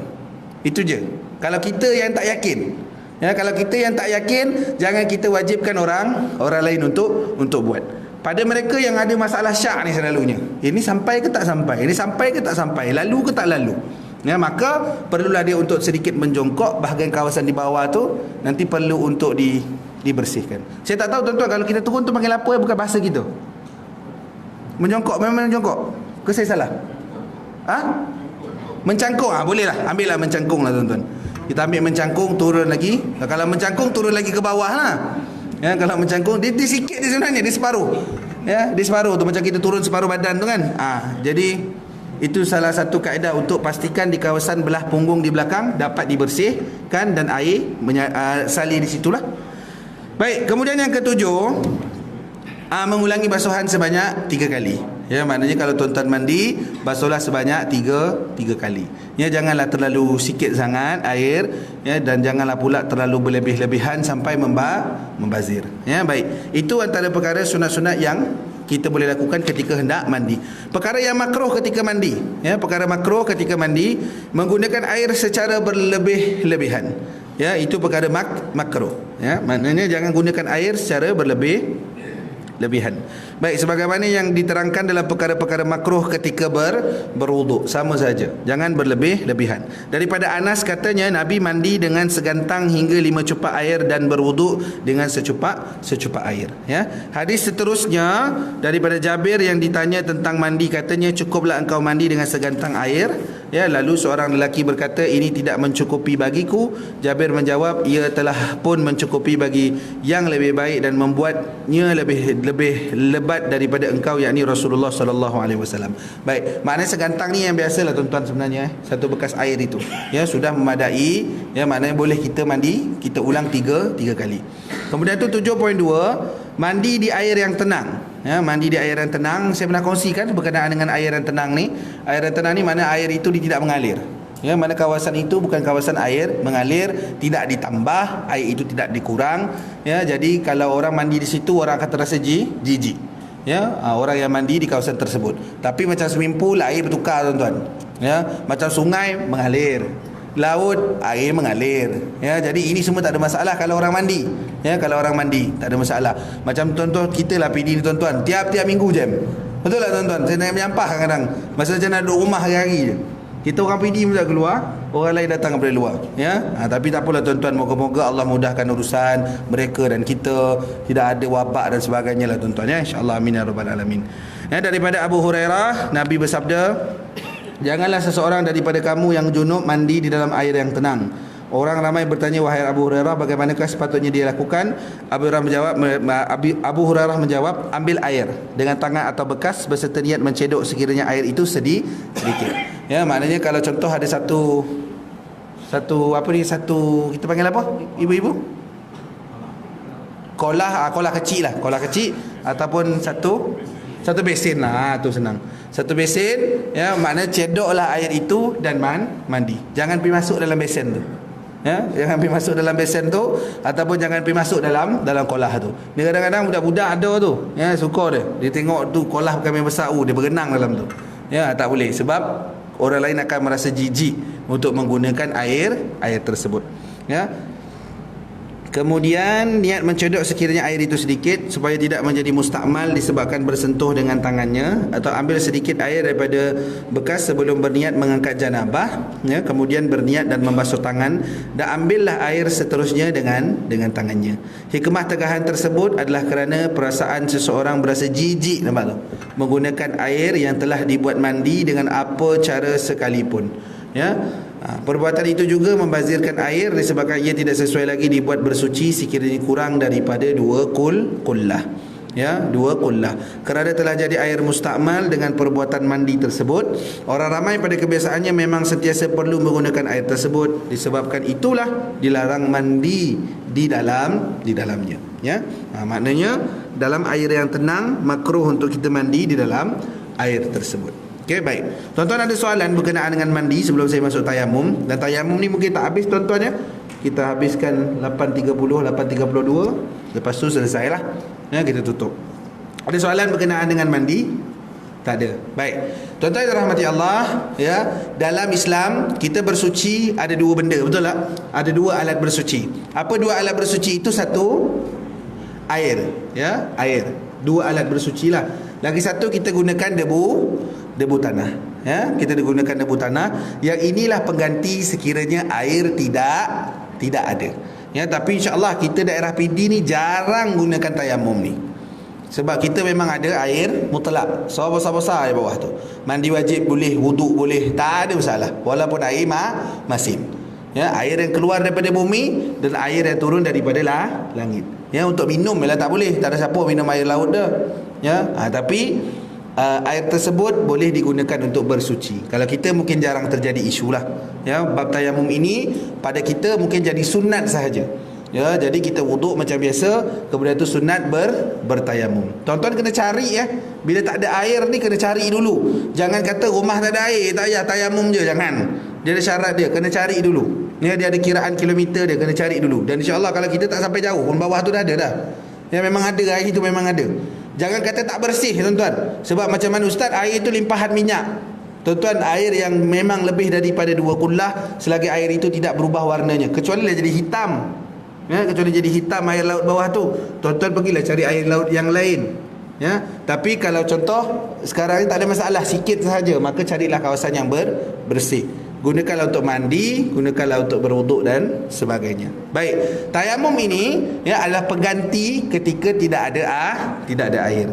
Itu je. Kalau kita yang tak yakin, ya, kalau kita yang tak yakin, jangan kita wajibkan orang lain untuk buat. Pada mereka yang ada masalah syak ni selalunya, ini sampai ke tak sampai, ini sampai ke tak sampai, lalu ke tak lalu. Ya, maka perlulah dia untuk sedikit menjongkok bahagian kawasan di bawah tu, nanti perlu untuk dibersihkan. Saya tak tahu tuan-tuan, kalau kita turun tu panggil apa, bukan bahasa kita. Menjongkok, memang menjongkok. Ke saya salah? Mencangkung. Boleh lah, ambil lah mencangkung lah tuan-tuan. Kita ambil mencangkung, turun lagi. Kalau mencangkung, turun lagi ke bawah lah. Ya, kalau mencangkung, dia sikit dia sebenarnya, dia separuh. Ya, dia separuh tu, macam kita turun separuh badan tu kan. Jadi itu salah satu kaedah untuk pastikan di kawasan belah punggung di belakang dapat dibersihkan dan air salin di situlah. Baik, kemudian yang ketujuh, mengulangi basuhan sebanyak 3 kali. Ya, maknanya kalau tuan-tuan mandi, basuhlah sebanyak 3 kali. Ya, janganlah terlalu sikit sangat air, ya, dan janganlah pula terlalu berlebih-lebihan sampai membazir. Ya, baik. Itu antara perkara sunat-sunat yang kita boleh lakukan ketika hendak mandi. Perkara yang makruh ketika mandi, ya, perkara makruh ketika mandi, menggunakan air secara berlebih-lebihan. Ya, itu perkara makruh. Ya, maknanya jangan gunakan air secara berlebihan. Baik, sebagaimana yang diterangkan dalam perkara-perkara makruh ketika berwuduk, sama saja, jangan berlebih-lebihan. Daripada Anas katanya, Nabi mandi dengan segantang hingga 5 cupak air dan berwuduk dengan secupak air. Ya. Hadis seterusnya daripada Jabir yang ditanya tentang mandi, katanya, cukuplah engkau mandi dengan segantang air. Ya, lalu seorang lelaki berkata, ini tidak mencukupi bagiku. Jabir menjawab, ia telah pun mencukupi bagi yang lebih baik dan membuatnya lebih lebat daripada engkau, yakni Rasulullah sallallahu alaihi wasallam. Baik, maknanya segantang ni yang biasalah tuan-tuan sebenarnya, satu bekas air itu. Ya, sudah memadai. Ya, maknanya boleh kita mandi, kita ulang 3 kali. Kemudian tu 7.2, mandi di air yang tenang. Ya, mandi di air yang tenang, saya pernah kongsikan berkenaan dengan air yang tenang ni. Air yang tenang ni mana air itu tidak mengalir. Ya, mana kawasan itu bukan kawasan air mengalir, tidak ditambah, air itu tidak dikurang. Ya, jadi kalau orang mandi di situ, orang akan terasa jijik. Ya, orang yang mandi di kawasan tersebut. Tapi macam swimming pool, air bertukar tuan-tuan. Ya, macam sungai mengalir, laut air mengalir. Ya, jadi ini semua tak ada masalah kalau orang mandi. Ya, kalau orang mandi tak ada masalah. Macam tuan-tuan kita lah PD ni tuan-tuan, tiap-tiap minggu jam. Betul tak tuan-tuan? Saya nak menyampah kadang-kadang. Masa macam nak duduk rumah hari-hari je. Kita orang PD pun tak keluar, orang lain datang daripada luar. Ya, tapi tak apalah tuan-tuan, moga-moga Allah mudahkan urusan mereka dan kita, tidak ada wabak dan sebagainya lah tuan-tuan, ya. InsyaAllah, amin ya rabbal alamin. Ya, daripada Abu Hurairah, Nabi bersabda, janganlah seseorang daripada kamu yang junub mandi di dalam air yang tenang. Orang ramai bertanya, wahai Abu Hurairah, bagaimanakah sepatutnya dia lakukan? Abu Hurairah menjawab, ambil air dengan tangan atau bekas berserta niat mencedok sekiranya air itu sedikit. Ya, maknanya kalau contoh ada satu kita panggil apa ibu-ibu? Kolah kecil ataupun satu besen lah, tu senang. Satu besen, ya, maknanya cedoklah air itu dan mandi. Jangan pergi masuk dalam besen tu. Ya, jangan pergi masuk dalam besen tu ataupun jangan pergi masuk dalam kolah tu. Dia kadang-kadang budak-budak ada tu, ya, suka dia tengok tu kolah bukan main besar, dia berenang dalam tu. Ya, tak boleh, sebab orang lain akan merasa jijik untuk menggunakan air tersebut. Ya. Kemudian niat mencedok sekiranya air itu sedikit supaya tidak menjadi mustakmal disebabkan bersentuh dengan tangannya, atau ambil sedikit air daripada bekas sebelum berniat mengangkat janabah, ya, kemudian berniat dan membasuh tangan, dan ambillah air seterusnya dengan tangannya. Hikmah tegahan tersebut adalah kerana perasaan seseorang berasa jijik, nampak tak? Menggunakan air yang telah dibuat mandi dengan apa cara sekalipun. Ya, perbuatan itu juga membazirkan air disebabkan ia tidak sesuai lagi dibuat bersuci sekiranya kurang daripada 2 kullah. Ya, 2 kullah. Kerana telah jadi air mustakmal dengan perbuatan mandi tersebut, orang ramai pada kebiasaannya memang sentiasa perlu menggunakan air tersebut. Disebabkan itulah dilarang mandi di dalamnya. Ya, maknanya dalam air yang tenang makruh untuk kita mandi di dalam air tersebut. Okey, baik. Tuan-tuan ada soalan berkenaan dengan mandi sebelum saya masuk tayamum? Dan tayamum ni mungkin tak habis tuan-tuan, ya. Kita habiskan 8.30, 8.32. Lepas tu selesailah. Ya, kita tutup. Ada soalan berkenaan dengan mandi? Tak ada. Baik. Tuan-tuan yang rahmati Allah, ya, dalam Islam kita bersuci ada 2 benda, betul tak? Ada 2 alat bersuci. Apa 2 alat bersuci itu? Satu, air, ya, air. 2 alat bersuci lah. Lagi satu kita gunakan debu tanah, ya, kita gunakan debu tanah. Yang inilah pengganti sekiranya air tidak ada. Ya, tapi insya-Allah kita daerah PD ni jarang gunakan tayamum ni. Sebab kita memang ada air mutlak, so besar-besar di bawah tu. Mandi wajib boleh, wuduk boleh, tak ada masalah. Walaupun air masin. Ya, air yang keluar daripada bumi dan air yang turun daripada langit. Ya, untuk minum memang tak boleh. Tak ada siapa minum air laut dah. Ya, tapi air tersebut boleh digunakan untuk bersuci. Kalau kita mungkin jarang terjadi isu lah. Ya, bab tayamum ini pada kita mungkin jadi sunat sahaja. Ya, jadi kita wuduk macam biasa, kemudian tu sunat bertayamum. Tuan-tuan kena cari ya. Bila tak ada air ni kena cari dulu. Jangan kata rumah tak ada air, tak payah tayamum je, jangan. Dia ada syarat dia, kena cari dulu. Ya, dia ada kiraan kilometer dia, kena cari dulu. Dan insya-Allah kalau kita tak sampai jauh pun bawah tu dah ada dah. Ya, memang ada, air tu memang ada. Jangan kata tak bersih tuan-tuan. Sebab macam mana ustaz, air itu limpahan minyak. Tuan-tuan, air yang memang lebih daripada 2 kullah, selagi air itu tidak berubah warnanya, kecuali dia jadi hitam. Ya, kecuali jadi hitam air laut bawah tu, tuan-tuan pergilah cari air laut yang lain. Ya, tapi kalau contoh sekarang ni tak ada masalah, sikit sahaja, maka carilah kawasan yang bersih. Gunakanlah untuk mandi, gunakanlah untuk berwuduk dan sebagainya. Baik, tayamum ini ya adalah pengganti ketika tidak ada air.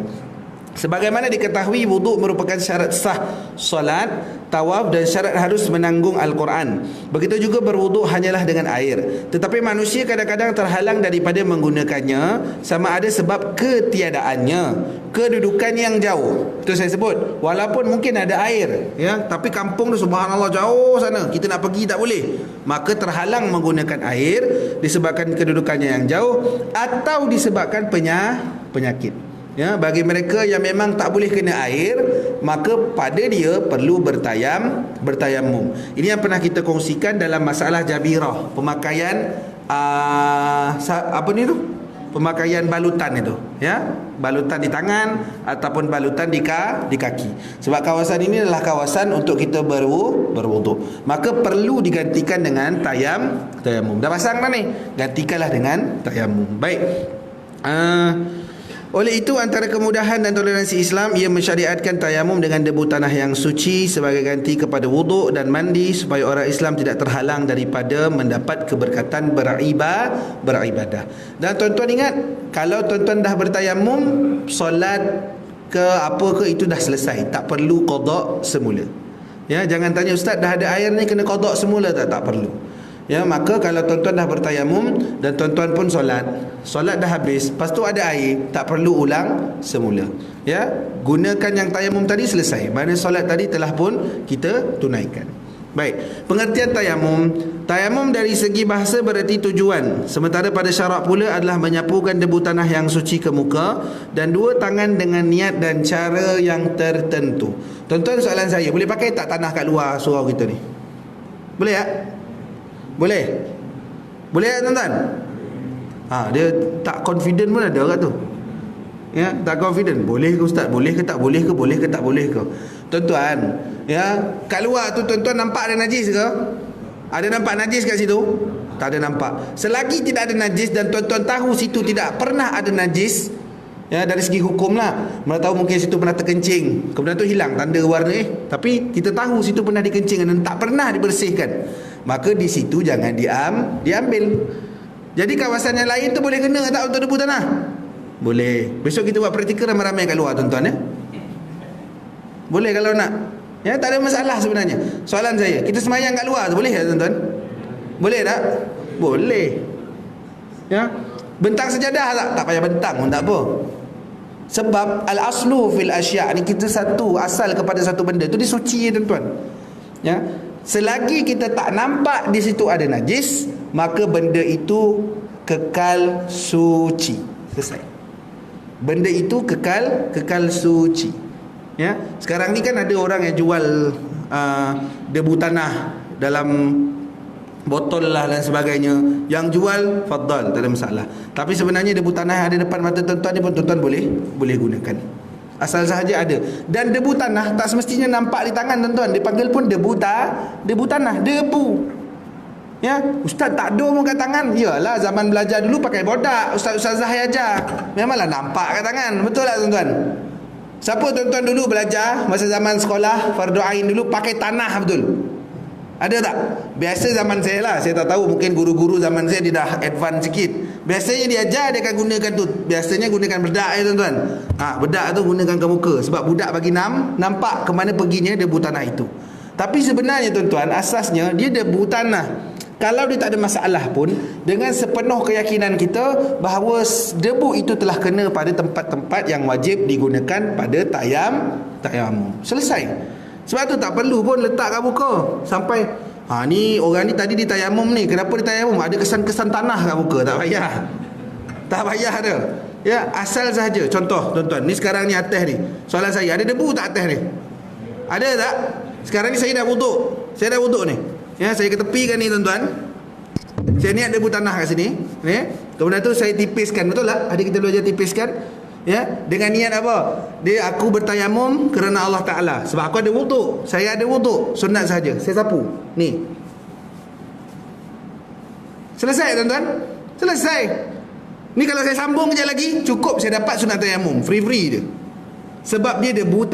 Sebagaimana diketahui, wuduk merupakan syarat sah solat, tawaf dan syarat harus menanggung Al-Quran. Begitu juga berwuduk hanyalah dengan air. Tetapi manusia kadang-kadang terhalang daripada menggunakannya, sama ada sebab ketiadaannya, kedudukan yang jauh. Itu saya sebut, walaupun mungkin ada air ya, tapi kampung tu subhanallah jauh sana, kita nak pergi tak boleh, maka terhalang menggunakan air disebabkan kedudukannya yang jauh atau disebabkan penyakit. Ya, bagi mereka yang memang tak boleh kena air, maka pada dia perlu bertayamum. Ini yang pernah kita kongsikan dalam masalah jabirah, pemakaian apa ni tu? Pemakaian balutan itu, ya, balutan di tangan ataupun balutan di kaki. Sebab kawasan ini adalah kawasan untuk kita berwuduk, maka perlu digantikan dengan tayamum. Dah pasang dah ni, gantikanlah dengan tayamum. Baik. Oleh itu, antara kemudahan dan toleransi Islam, ia mensyariatkan tayamum dengan debu tanah yang suci sebagai ganti kepada wuduk dan mandi, supaya orang Islam tidak terhalang daripada mendapat keberkatan beribadah. Dan tuan-tuan ingat, kalau tuan-tuan dah bertayamum, solat ke apa ke itu dah selesai, tak perlu qada semula. Ya, jangan tanya ustaz dah ada air ni kena qada semula tak perlu. Ya, maka kalau tuan-tuan dah bertayamum dan tuan-tuan pun solat dah habis, lepas tu ada air, tak perlu ulang semula. Ya, gunakan yang tayamum tadi, selesai. Mana solat tadi telah pun kita tunaikan. Baik, pengertian tayamum dari segi bahasa berarti tujuan, sementara pada syarak pula adalah menyapukan debu tanah yang suci ke muka dan 2 tangan dengan niat dan cara yang tertentu. Tuan-tuan, soalan saya, boleh pakai tak tanah kat luar surau kita ni? Boleh tak? Boleh? Boleh tak tuan-tuan? Dia tak confident pun ada orang tu. Ya, tak confident. Boleh ke ustaz? Boleh ke tak boleh ke? Boleh ke tak boleh ke? Tuan-tuan, ya, kat luar tu tuan-tuan nampak ada najis ke? Ada nampak najis kat situ? Tak ada nampak. Selagi tidak ada najis dan tuan-tuan tahu situ tidak pernah ada najis, ya, dari segi hukum lah, mana tahu mungkin situ pernah terkencing, kemudian tu hilang tanda warna tapi kita tahu situ pernah dikencing dan tak pernah dibersihkan, maka di situ jangan diambil. Jadi kawasan yang lain tu boleh kena tak untuk debu tanah? Boleh. Besok kita buat praktikal ramai-ramai kat luar tuan-tuan ya. Boleh kalau nak. Ya, tak ada masalah sebenarnya. Soalan saya, kita semayang kat luar tu boleh tak tuan-tuan? Boleh tak? Boleh. Ya. Bentang sejadah tak? Tak payah bentang pun tak apa. Sebab al-aslu fil asya' ni, kita satu asal kepada satu benda tu disuci tuan-tuan. Ya. Selagi kita tak nampak di situ ada najis, maka benda itu kekal suci. Selesai. Benda itu kekal suci. Ya. Sekarang ni kan ada orang yang jual debu tanah dalam botol lah dan sebagainya. Yang jual faddal, tak ada masalah. Tapi sebenarnya debu tanah yang ada depan mata tuan-tuan ni pun tuan-tuan boleh gunakan. Asal sahaja ada. Dan debu tanah tak semestinya nampak di tangan tuan-tuan. Dipanggil pun debu tanah, debu. Ya, ustaz tak ada pun kat tangan. Yalah, zaman belajar dulu pakai bodak, ustaz-ustazah ajar. Memanglah nampak kat tangan. Betul tak tuan-tuan? Siapa tuan-tuan dulu belajar masa zaman sekolah fardu ain dulu pakai tanah betul? Ada tak? Biasa zaman saya lah, saya tak tahu, mungkin guru-guru zaman saya dia dah advance sikit. Biasanya dia ajar dia akan gunakan tu. Biasanya gunakan bedak tuan-tuan. Bedak tu gunakan ke muka sebab budak bagi nampak ke mana perginya debu tanah itu. Tapi sebenarnya tuan-tuan, asasnya dia debu tanah. Kalau dia tak ada masalah pun, dengan sepenuh keyakinan kita bahawa debu itu telah kena pada tempat-tempat yang wajib digunakan pada tayamum. Selesai. Sebab tu tak perlu pun letak kat muka sampai ni orang ni tadi di tayamum ni, kenapa di tayamum? Ada kesan-kesan tanah kat muka. Tak payah. Tak payah dah. Ya, asal sahaja. Contoh tuan-tuan, ni sekarang ni atas ni. Soalan saya, ada debu tak atas ni? Ada tak? Sekarang ni saya dah wuduk. Saya dah wuduk ni. Ya, saya ketepikan ni tuan-tuan. Saya niat debu tanah kat sini, ni. Kemudian tu saya tipiskan, betul tak? Ada kita belajar tipiskan. Ya, dengan niat apa? Aku bertayamum kerana Allah Taala. Sebab aku ada wuduk. Saya ada wuduk, sunat saja. Saya sapu. Ni. Selesai tuan-tuan? Selesai. Ni kalau saya sambung kejap lagi, cukup saya dapat sunat tayamum, free je. Sebab dia debu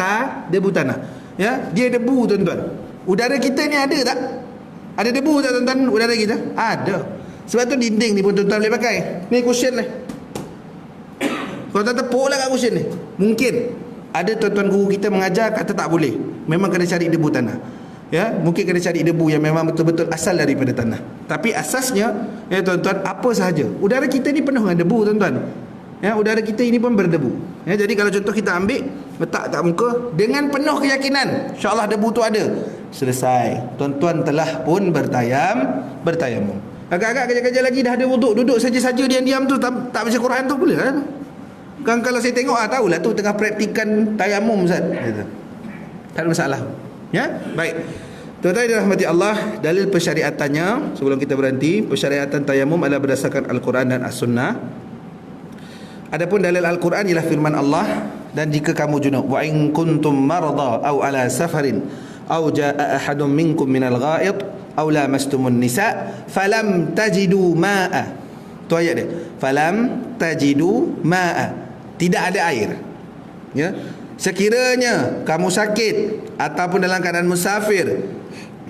tanah. Ya, dia debu tuan-tuan. Udara kita ni ada tak? Ada debu tak tuan-tuan udara kita? Ada. Sebab tu dinding ni pun tuan-tuan boleh pakai. Ni cushion ni. Kalau tuan tepuk lah kat cushion ni. Mungkin ada tuan-tuan guru kita mengajar kata tak boleh. Memang kena cari debu tanah. Ya, mungkin kena cari debu yang memang betul-betul asal daripada tanah. Tapi asasnya, ya tuan-tuan, apa sahaja. Udara kita ni penuh dengan debu tuan-tuan. Ya, udara kita ini pun berdebu. Ya, jadi kalau contoh kita ambil, letak kat muka dengan penuh keyakinan, insya-Allah debu tu ada. Selesai. Tuan-tuan telah pun bertayamum. Agak-agak kerja-kerja lagi dah ada wuduk, duduk saja-saja diam-diam tu tak baca Quran tu boleh kan? Kan kalau saya tengok tahulah tu tengah praktikan tayamum Ustaz. Gitu. Tak ada masalah. Ya? Baik. Tuan-tuan dirahmati Allah, dalil persyariatannya sebelum kita berhenti, persyariatan tayamum adalah berdasarkan Al-Quran dan As-Sunnah. Adapun dalil Al-Quran ialah firman Allah, dan jika kamu junub, wa in kuntum marada aw ala safarin aw jaa ahadun minkum minal ghaid aw lamastumun nisa falam tajidu ma'a. Tu ayat dia. Falam tajidu ma'a. Tidak ada air. Ya. Sekiranya kamu sakit ataupun dalam keadaan musafir,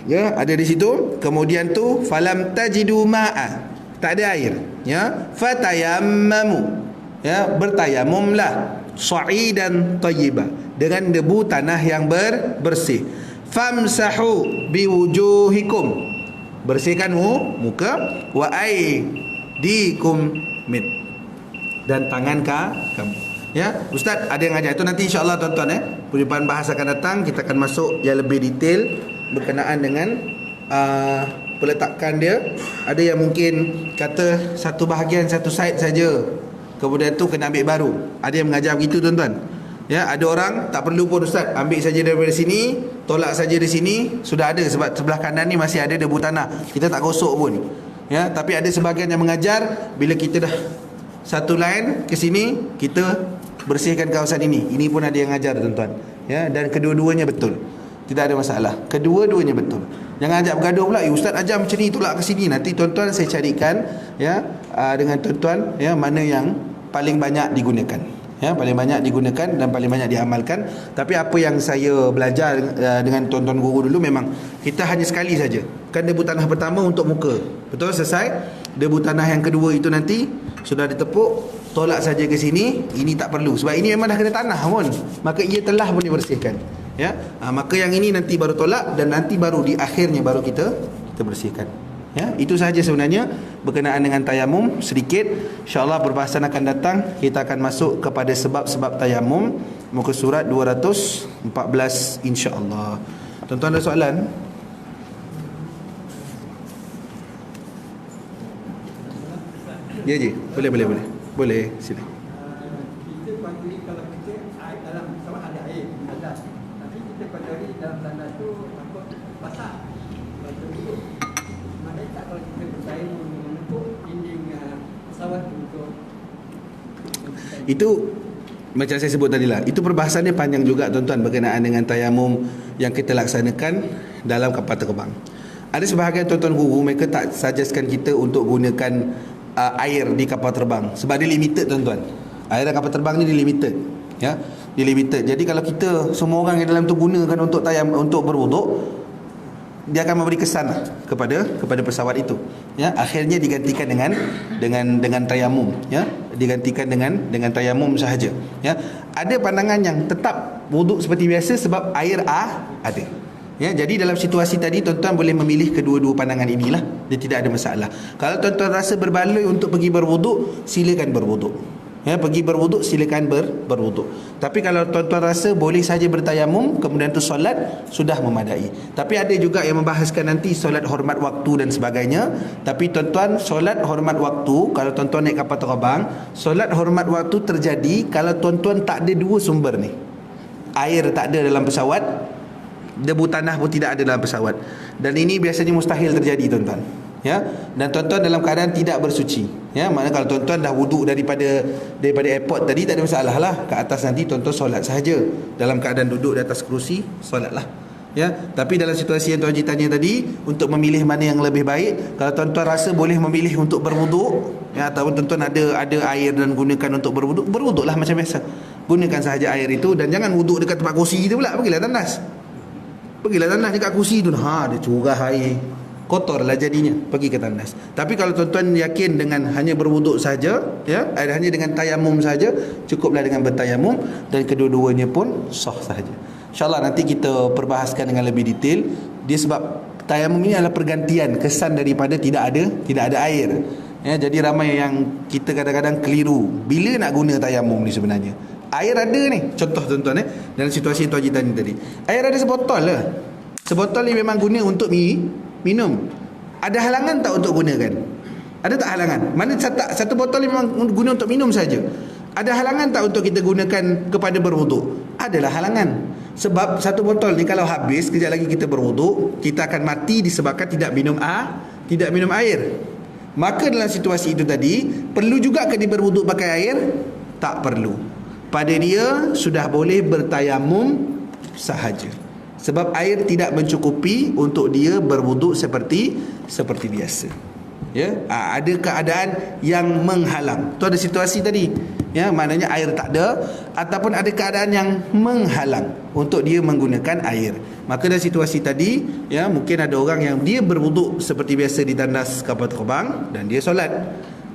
ya, ada di situ, kemudian tu falam tajidu ma'a, tak ada air, ya, fatayammamu, ya, bertayamumlah, sa'idan tayyiba, dengan debu tanah yang bersih, famsahu biwujuhikum, bersihkan muka, wa aydikum min, dan tangan kamu. Ya, Ustaz ada yang ajar itu nanti insya-Allah tuan-tuan, perjumpaan bahas akan datang, kita akan masuk yang lebih detail berkenaan dengan peletakan dia. Ada yang mungkin kata satu bahagian satu side saja, kemudian tu kena ambil baru. Ada yang mengajar begitu tuan-tuan. Ya, ada orang tak perlu pun Ustaz, ambil saja daripada sini, tolak saja di sini, sudah ada, sebab sebelah kanan ni masih ada debu tanah. Kita tak gosok pun. Ya, tapi ada sebahagian yang mengajar bila kita dah satu line ke sini, kita bersihkan kawasan ini. Ini pun ada yang ajar tuan-tuan. Ya, dan kedua-duanya betul. Tidak ada masalah. Kedua-duanya betul. Jangan ajak bergaduh pula, Ustaz ajar macam ni, tolak ke sini. Nanti tuan-tuan saya carikan, ya, dengan tuan-tuan, ya, mana yang paling banyak digunakan. Ya, paling banyak digunakan dan paling banyak diamalkan. Tapi apa yang saya belajar dengan tuan-tuan guru dulu, memang kita hanya sekali saja. Kan debu tanah pertama untuk muka. Betul, selesai. Debu tanah yang kedua itu nanti sudah ditepuk, tolak saja ke sini. Ini tak perlu, sebab ini memang dah kena tanah pun, maka ia telah pun dibersihkan. Ya, maka yang ini nanti baru tolak, dan nanti baru di akhirnya baru kita bersihkan. Ya, itu sahaja sebenarnya berkenaan dengan tayamum sedikit. InsyaAllah perbahasan akan datang, kita akan masuk kepada sebab-sebab tayamum, muka surat 214 insya-Allah. Tuan-tuan ada soalan? Ya je, boleh, sila. Kita pandai kalau kita air dalam, sama ada air ada, tapi kita pandai dalam tanah tu takut basah. Betul. Maknanya tak, kalau kita bertayamum untuk dinding pesawat untuk itu macam saya sebut tadi lah, itu perbahasannya panjang juga tuan-tuan berkenaan dengan tayamum yang kita laksanakan dalam kapal terbang. Ada sebahagian tuan-tuan guru mereka tak suggestkan kita untuk gunakan air di kapal terbang sebab dia limited tuan-tuan. Air dalam kapal terbang ni dia limited, ya, dia limited. Jadi kalau kita semua orang yang dalam tu gunakan untuk tayam, untuk berwuduk, dia akan memberi kesan kepada pesawat itu, ya. Akhirnya digantikan dengan tayamum, ya, digantikan dengan tayamum sahaja, ya. Ada pandangan yang tetap wuduk seperti biasa sebab air ada, ya. Jadi dalam situasi tadi tuan-tuan boleh memilih kedua-dua pandangan inilah, dia tidak ada masalah. Kalau tuan-tuan rasa berbaloi untuk pergi berwuduk, silakan berwuduk, ya, pergi berwuduk, silakan berwuduk. Tapi kalau tuan-tuan rasa boleh saja bertayamum kemudian tu solat, sudah memadai. Tapi ada juga yang membahaskan nanti solat hormat waktu dan sebagainya. Tapi tuan-tuan, solat hormat waktu, kalau tuan-tuan naik kapal terbang, solat hormat waktu terjadi kalau tuan-tuan tak ada dua sumber ni. Air tak ada dalam pesawat, debu tanah pun tidak ada dalam pesawat. Dan ini biasanya mustahil terjadi, tuan-tuan, ya. Dan tuan-tuan dalam keadaan tidak bersuci, ya. Maknanya kalau tuan-tuan dah wuduk daripada airport tadi, tak ada masalah lah. Ke atas nanti tuan-tuan solat sahaja dalam keadaan duduk di atas kerusi, solatlah, ya. Tapi dalam situasi yang Tuan Haji tanya tadi, untuk memilih mana yang lebih baik, kalau tuan-tuan rasa boleh memilih untuk berwuduk, ya, ataupun tuan-tuan ada air dan gunakan untuk berwuduk, berwuduklah macam biasa. Gunakan sahaja air itu, dan jangan wuduk dekat tempat kursi itu pula. Pergilah tandas dekat kursi tu, dia curah air, kotorlah jadinya, pergi ke tandas. Tapi kalau tuan-tuan yakin dengan hanya berwuduk saja, ya, hanya dengan tayamum saja, cukuplah dengan bertayamum, dan kedua-duanya pun sah sahaja. InsyaAllah nanti kita perbahaskan dengan lebih detail. Dia sebab tayamum ini adalah pergantian kesan daripada tidak ada air, ya. Jadi ramai yang kita kadang-kadang keliru bila nak guna tayamum ni. Sebenarnya air ada ni. Contoh tuan-tuan, dalam situasi yang Tuan Haji tanya tadi, air ada sebotol lah. Sebotol ni memang guna untuk minum. Ada halangan tak untuk gunakan? Ada tak halangan? Mana satu botol ni memang guna untuk minum saja. Ada halangan tak untuk kita gunakan kepada berwuduk? Adalah halangan. Sebab satu botol ni kalau habis, kejap lagi kita berwuduk, kita akan mati disebabkan tidak minum air. Maka dalam situasi itu tadi, perlu juga ke dia berwuduk pakai air? Tak perlu. Pada dia sudah boleh bertayamum sahaja. Sebab air tidak mencukupi untuk dia berwuduk seperti biasa, ya. Ada keadaan yang menghalang. Tu ada situasi tadi, ya, maknanya air tak ada, ataupun ada keadaan yang menghalang untuk dia menggunakan air. Maka dalam situasi tadi, ya, mungkin ada orang yang dia berwuduk seperti biasa di tandas kapal terbang dan dia solat.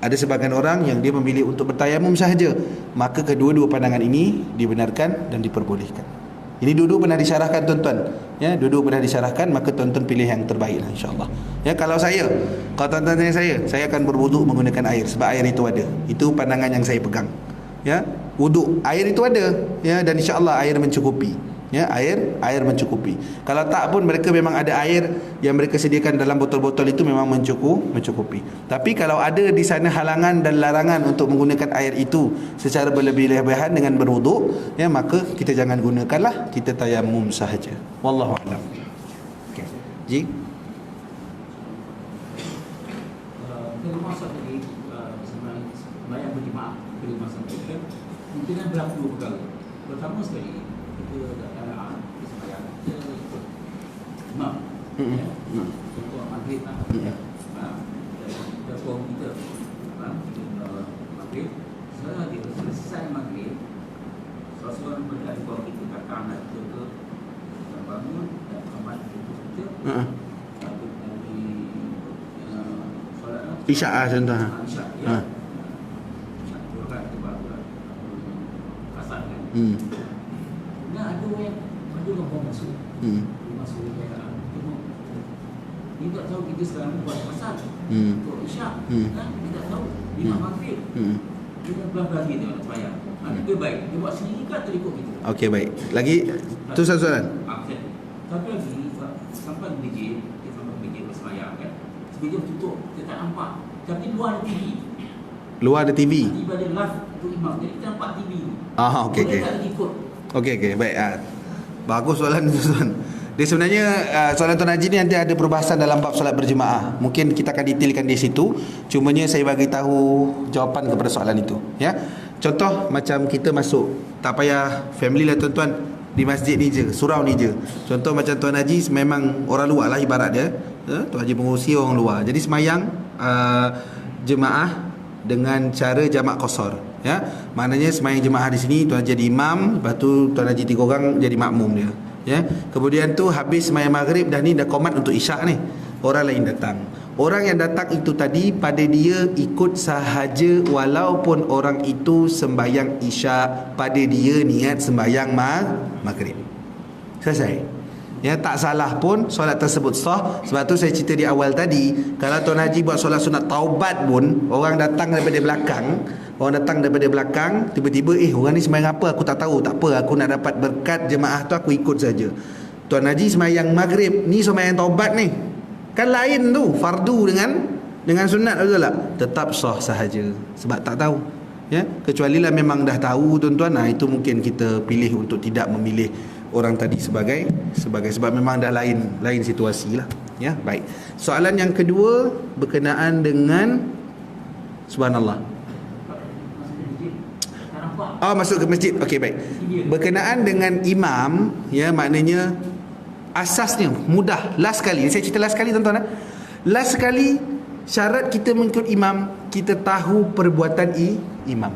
Ada sebahagian orang yang dia memilih untuk bertayamum sahaja. Maka kedua-dua pandangan ini dibenarkan dan diperbolehkan. Ini dua-dua pernah disyarahkan, tuan-tuan, ya, dua-dua pernah disyarahkan. Maka tuan-tuan pilih yang terbaik lah, insya-Allah. Ya, kalau tuan-tuan tanya saya akan berwuduk menggunakan air sebab air itu ada. Itu pandangan yang saya pegang, ya. Wuduk, air itu ada, ya, dan insya-Allah air mencukupi, ya, air mencukupi. Kalau tak pun mereka memang ada air yang mereka sediakan dalam botol-botol itu, memang mencukupi. Tapi kalau ada di sana halangan dan larangan untuk menggunakan air itu secara berlebih-lebihan dengan berwuduk, ya, maka kita jangan gunakanlah, kita tayamum sahaja. Wallahu a'lam. Okey. Ji? Kalau masa tadi sebenarnya berjemaah di masa itu mungkin berlaku dua perkara. Pertama sekali, kita sembahyang kita ikut imam, ya. Contoh maghrib lah, ya. Dan kaum kita maghrib, setelah kita selesai maghrib, seorang berdiri kaum kita datang nak kita bangun dan amat kita solat Isyak contoh. Isyak, ya. Nah, ada orang bawa masuk. Masuk kenderaan. Dia tak tahu kita sekarang buat pasal untuk Isyak. Kan? Dia tak tahu. Dia nak maghrib. Dia dah belah-belah dia nak bayar. Lebih baik dia buat sendiri kan atau ikut kita? Okey, baik. Lagi tu satu soalan. Tapi lagi sampai masjid, kita sampai masjid bersemayam kan. Sebelum tutup, kita tak nampak. Tapi luar ada TV. Luar ada TV. Tiba ada live untuk imam. Jadi kita nampak TV. Okey. Boleh tak ikut? Okey, baik. Bagus soalan tu, tuan. Dia sebenarnya soalan Tuan Haji ni nanti ada perbahasan dalam bab solat berjemaah. Mungkin kita akan detailkan di situ. Cumanya saya bagi tahu jawapan kepada soalan itu, ya. Contoh macam kita masuk, tak payah family lah, tuan-tuan, di masjid ni je, surau ni je. Contoh macam Tuan Haji memang orang luar lah ibarat dia, Tuan Haji pengurusi orang luar. Jadi semayang jemaah dengan cara jamak qasar, ya. Maknanya semayang jemaah di sini Tuan Haji jadi imam, lepas tu Tuan Haji 3 orang jadi makmum dia. Ya, kemudian tu habis sembahyang maghrib dah ni, dah qomat untuk isyak ni. Orang lain datang. Orang yang datang itu tadi pada dia ikut sahaja, walaupun orang itu sembahyang isyak, pada dia niat sembahyang maghrib. Selesai. Ya, tak salah pun solat tersebut sah. Sebab tu saya cerita di awal tadi, kalau Tuan Haji buat solat sunat taubat pun, orang datang daripada belakang, tiba-tiba orang ni sembahyang apa aku tak tahu, tak apa, aku nak dapat berkat jemaah tu, aku ikut saja. Tuan Haji sembahyang maghrib, ni sembahyang taubat ni, kan lain tu, fardu dengan sunat, betul tak? Tetap sah sahaja, sebab tak tahu. Ya, kecuali lah memang dah tahu tuan-tuan, itu mungkin kita pilih untuk tidak memilih orang tadi sebagai sebab memang dah lain situasi lah. Ya, baik. Soalan yang kedua berkenaan dengan subhanallah. Masuk ke masjid. Okey, baik. Berkenaan dengan imam, ya, maknanya asasnya mudah. Last sekali, saya cerita last sekali tuan-tuan. Last sekali syarat kita mengikut imam, kita tahu perbuatan imam.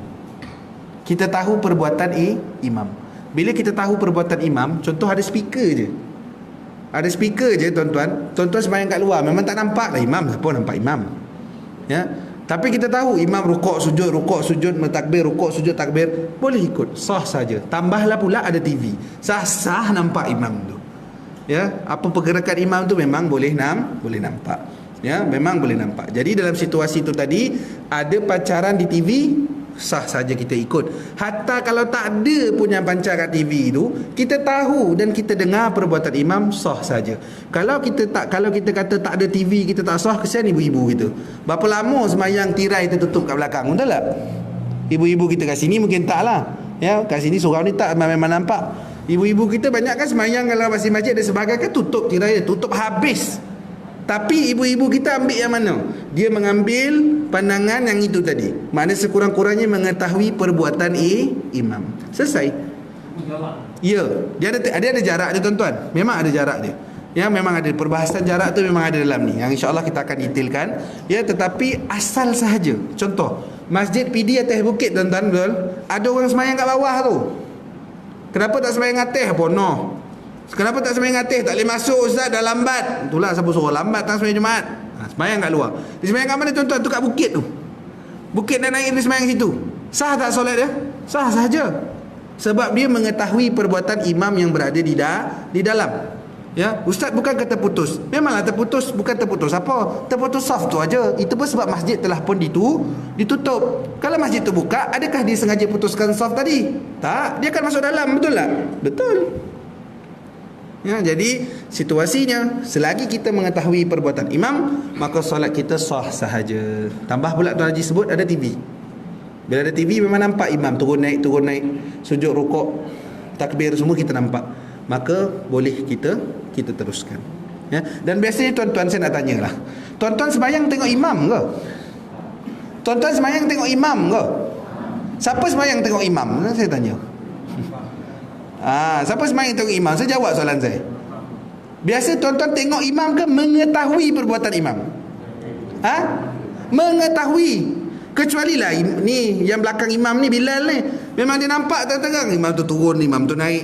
Kita tahu perbuatan imam. Bila kita tahu perbuatan imam, contoh ada speaker je. Ada speaker je tuan-tuan. Tuan-tuan sembahyang kat luar, memang tak nampak lah imam, siapa nampak imam. Ya. Tapi kita tahu imam rukuk sujud, mentakbir, rukuk sujud, takbir, boleh ikut, sah saja. Tambahlah pula ada TV. Sah nampak imam tu. Ya, apa pergerakan imam tu memang boleh nampak. Ya, memang boleh nampak. Jadi dalam situasi itu tadi, ada pancaran di TV, sah saja kita ikut. Hatta kalau tak ada pun yang pancar kat TV tu, kita tahu dan kita dengar perbuatan imam, sah saja. Kalau kita kata tak ada TV, kita tak sah, kesian ibu-ibu kita. Berapa lama sembahyang tirai tertutup kat belakang, betul tak? Ibu-ibu kita kat sini mungkin tak lah. Ya, kat sini surau ni tak memang nampak. Ibu-ibu kita banyak kan sembahyang kalau masih masjid ada sebagai kan tutup tirai, tutup habis. Tapi ibu-ibu kita ambil yang mana? Dia mengambil pandangan yang itu tadi. Maknanya sekurang-kurangnya mengetahui perbuatan imam. Selesai. Ya, dia ada jarak dia tuan-tuan. Memang ada jarak dia. Ya, memang ada perbahasan jarak tu, memang ada dalam ni. Yang insya-Allah kita akan detailkan. Ya, tetapi asal sahaja. Contoh, Masjid PD atas bukit tuan-tuan, betul? Ada orang sembahyang kat bawah tu. Kenapa tak sembahyang atas? Bonoh. Kenapa tak sembahyang atas? Tak boleh masuk ustaz, dah lambat. Itulah siapa suruh lambat tang sembahyang Jumaat. Sembahyang kat luar. Dia sembahyang kat mana tuan-tuan? Tu kat bukit tu. Bukit dah naik, dia sembahyang situ. Sah tak solat dia? Sah sahaja. Sebab dia mengetahui perbuatan imam yang berada di dalam. Ya, ustaz bukan kata putus. Memanglah terputus, bukan terputus apa? Terputus saf tu aja. Itu pun sebab masjid telah pun ditutup. Kalau masjid tu buka, adakah dia sengaja putuskan saf tadi? Tak, dia akan masuk dalam, betul tak? Betul. Ya, jadi situasinya selagi kita mengetahui perbuatan imam, maka solat kita sah sahaja. Tambah pula Tuan Haji sebut ada TV. Bila ada TV memang nampak imam turun naik, sujud, rukuk, takbir semua kita nampak. Maka boleh kita teruskan. Ya, dan biasanya tuan-tuan saya nak tanyalah. Tuan-tuan sembahyang tengok imam ke? Tuan-tuan sembahyang tengok imam ke? Siapa sembahyang tengok imam? Saya tanya. Siapa sembahyang tengok imam? Saya jawab soalan saya. Biasa tuan-tuan tengok imam ke mengetahui perbuatan imam? Mengetahui. Kecuali lah ni yang belakang imam ni Bilal ni, memang dia nampak tengah-tengah imam tu turun, imam tu naik,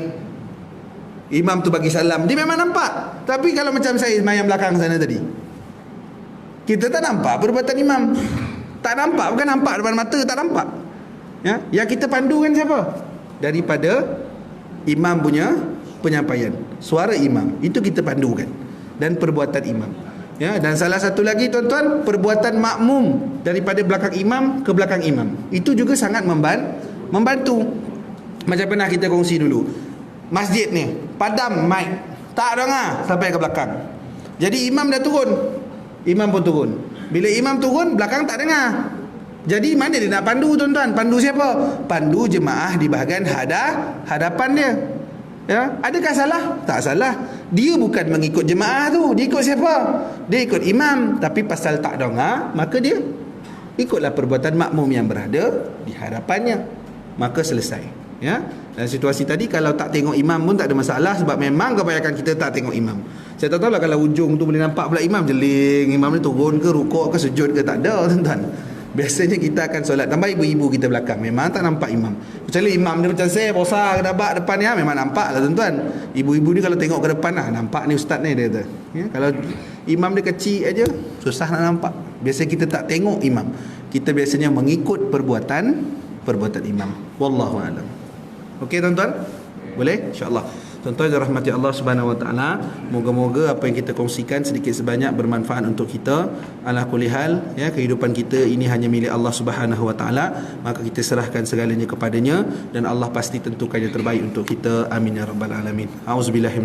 imam tu bagi salam, dia memang nampak. Tapi kalau macam saya sembahyang belakang sana tadi, kita tak nampak perbuatan imam. Tak nampak, bukan nampak depan mata, tak nampak. Ya, yang kita pandu kan siapa? Daripada imam punya penyampaian, suara imam itu kita pandukan, dan perbuatan imam. Ya, dan salah satu lagi tuan-tuan, perbuatan makmum daripada belakang imam ke belakang imam itu juga sangat membantu. Macam pernah kita kongsi dulu, masjid ni padam mic, tak dengar sampai ke belakang. Jadi imam dah turun, imam pun turun. Bila imam turun, belakang tak dengar. Jadi mana dia nak pandu tuan-tuan? Pandu siapa? Pandu jemaah di bahagian hadapan dia. Ya, adakah salah? Tak salah. Dia bukan mengikut jemaah tu. Dia ikut siapa? Dia ikut imam. Tapi pasal tak dengar, maka dia ikutlah perbuatan makmum yang berada di hadapannya. Maka selesai. Ya. Dan situasi tadi kalau tak tengok imam pun tak ada masalah, sebab memang kebanyakan kita tak tengok imam. Saya tak tahulah kalau ujung tu boleh nampak pula imam jeling, imam ni turun ke rukuk ke sujud ke, tak ada tuan-tuan. Biasanya kita akan solat tambah ibu-ibu kita belakang, memang tak nampak imam. Kecuali imam dia macam saya bosa ke dabak depan ni, memang nampak lah tuan-tuan. Ibu-ibu ni kalau tengok ke depan nampak ni ustaz ni, dia kata. Ya, kalau imam dia kecil aja susah nak nampak. Biasanya kita tak tengok imam. Kita biasanya mengikut perbuatan imam. Wallahu a'lam. Okey tuan-tuan? Boleh? Insya-Allah. Tuan-tuan yang rahmati Allah Subhanahu Wa Taala, moga-moga apa yang kita kongsikan sedikit sebanyak bermanfaat untuk kita. Ala kulli hal, ya, kehidupan kita ini hanya milik Allah Subhanahu Wa Taala, maka kita serahkan segalanya kepadanya dan Allah pasti tentukan yang terbaik untuk kita. Amin ya rabbal alamin. Auzubillahi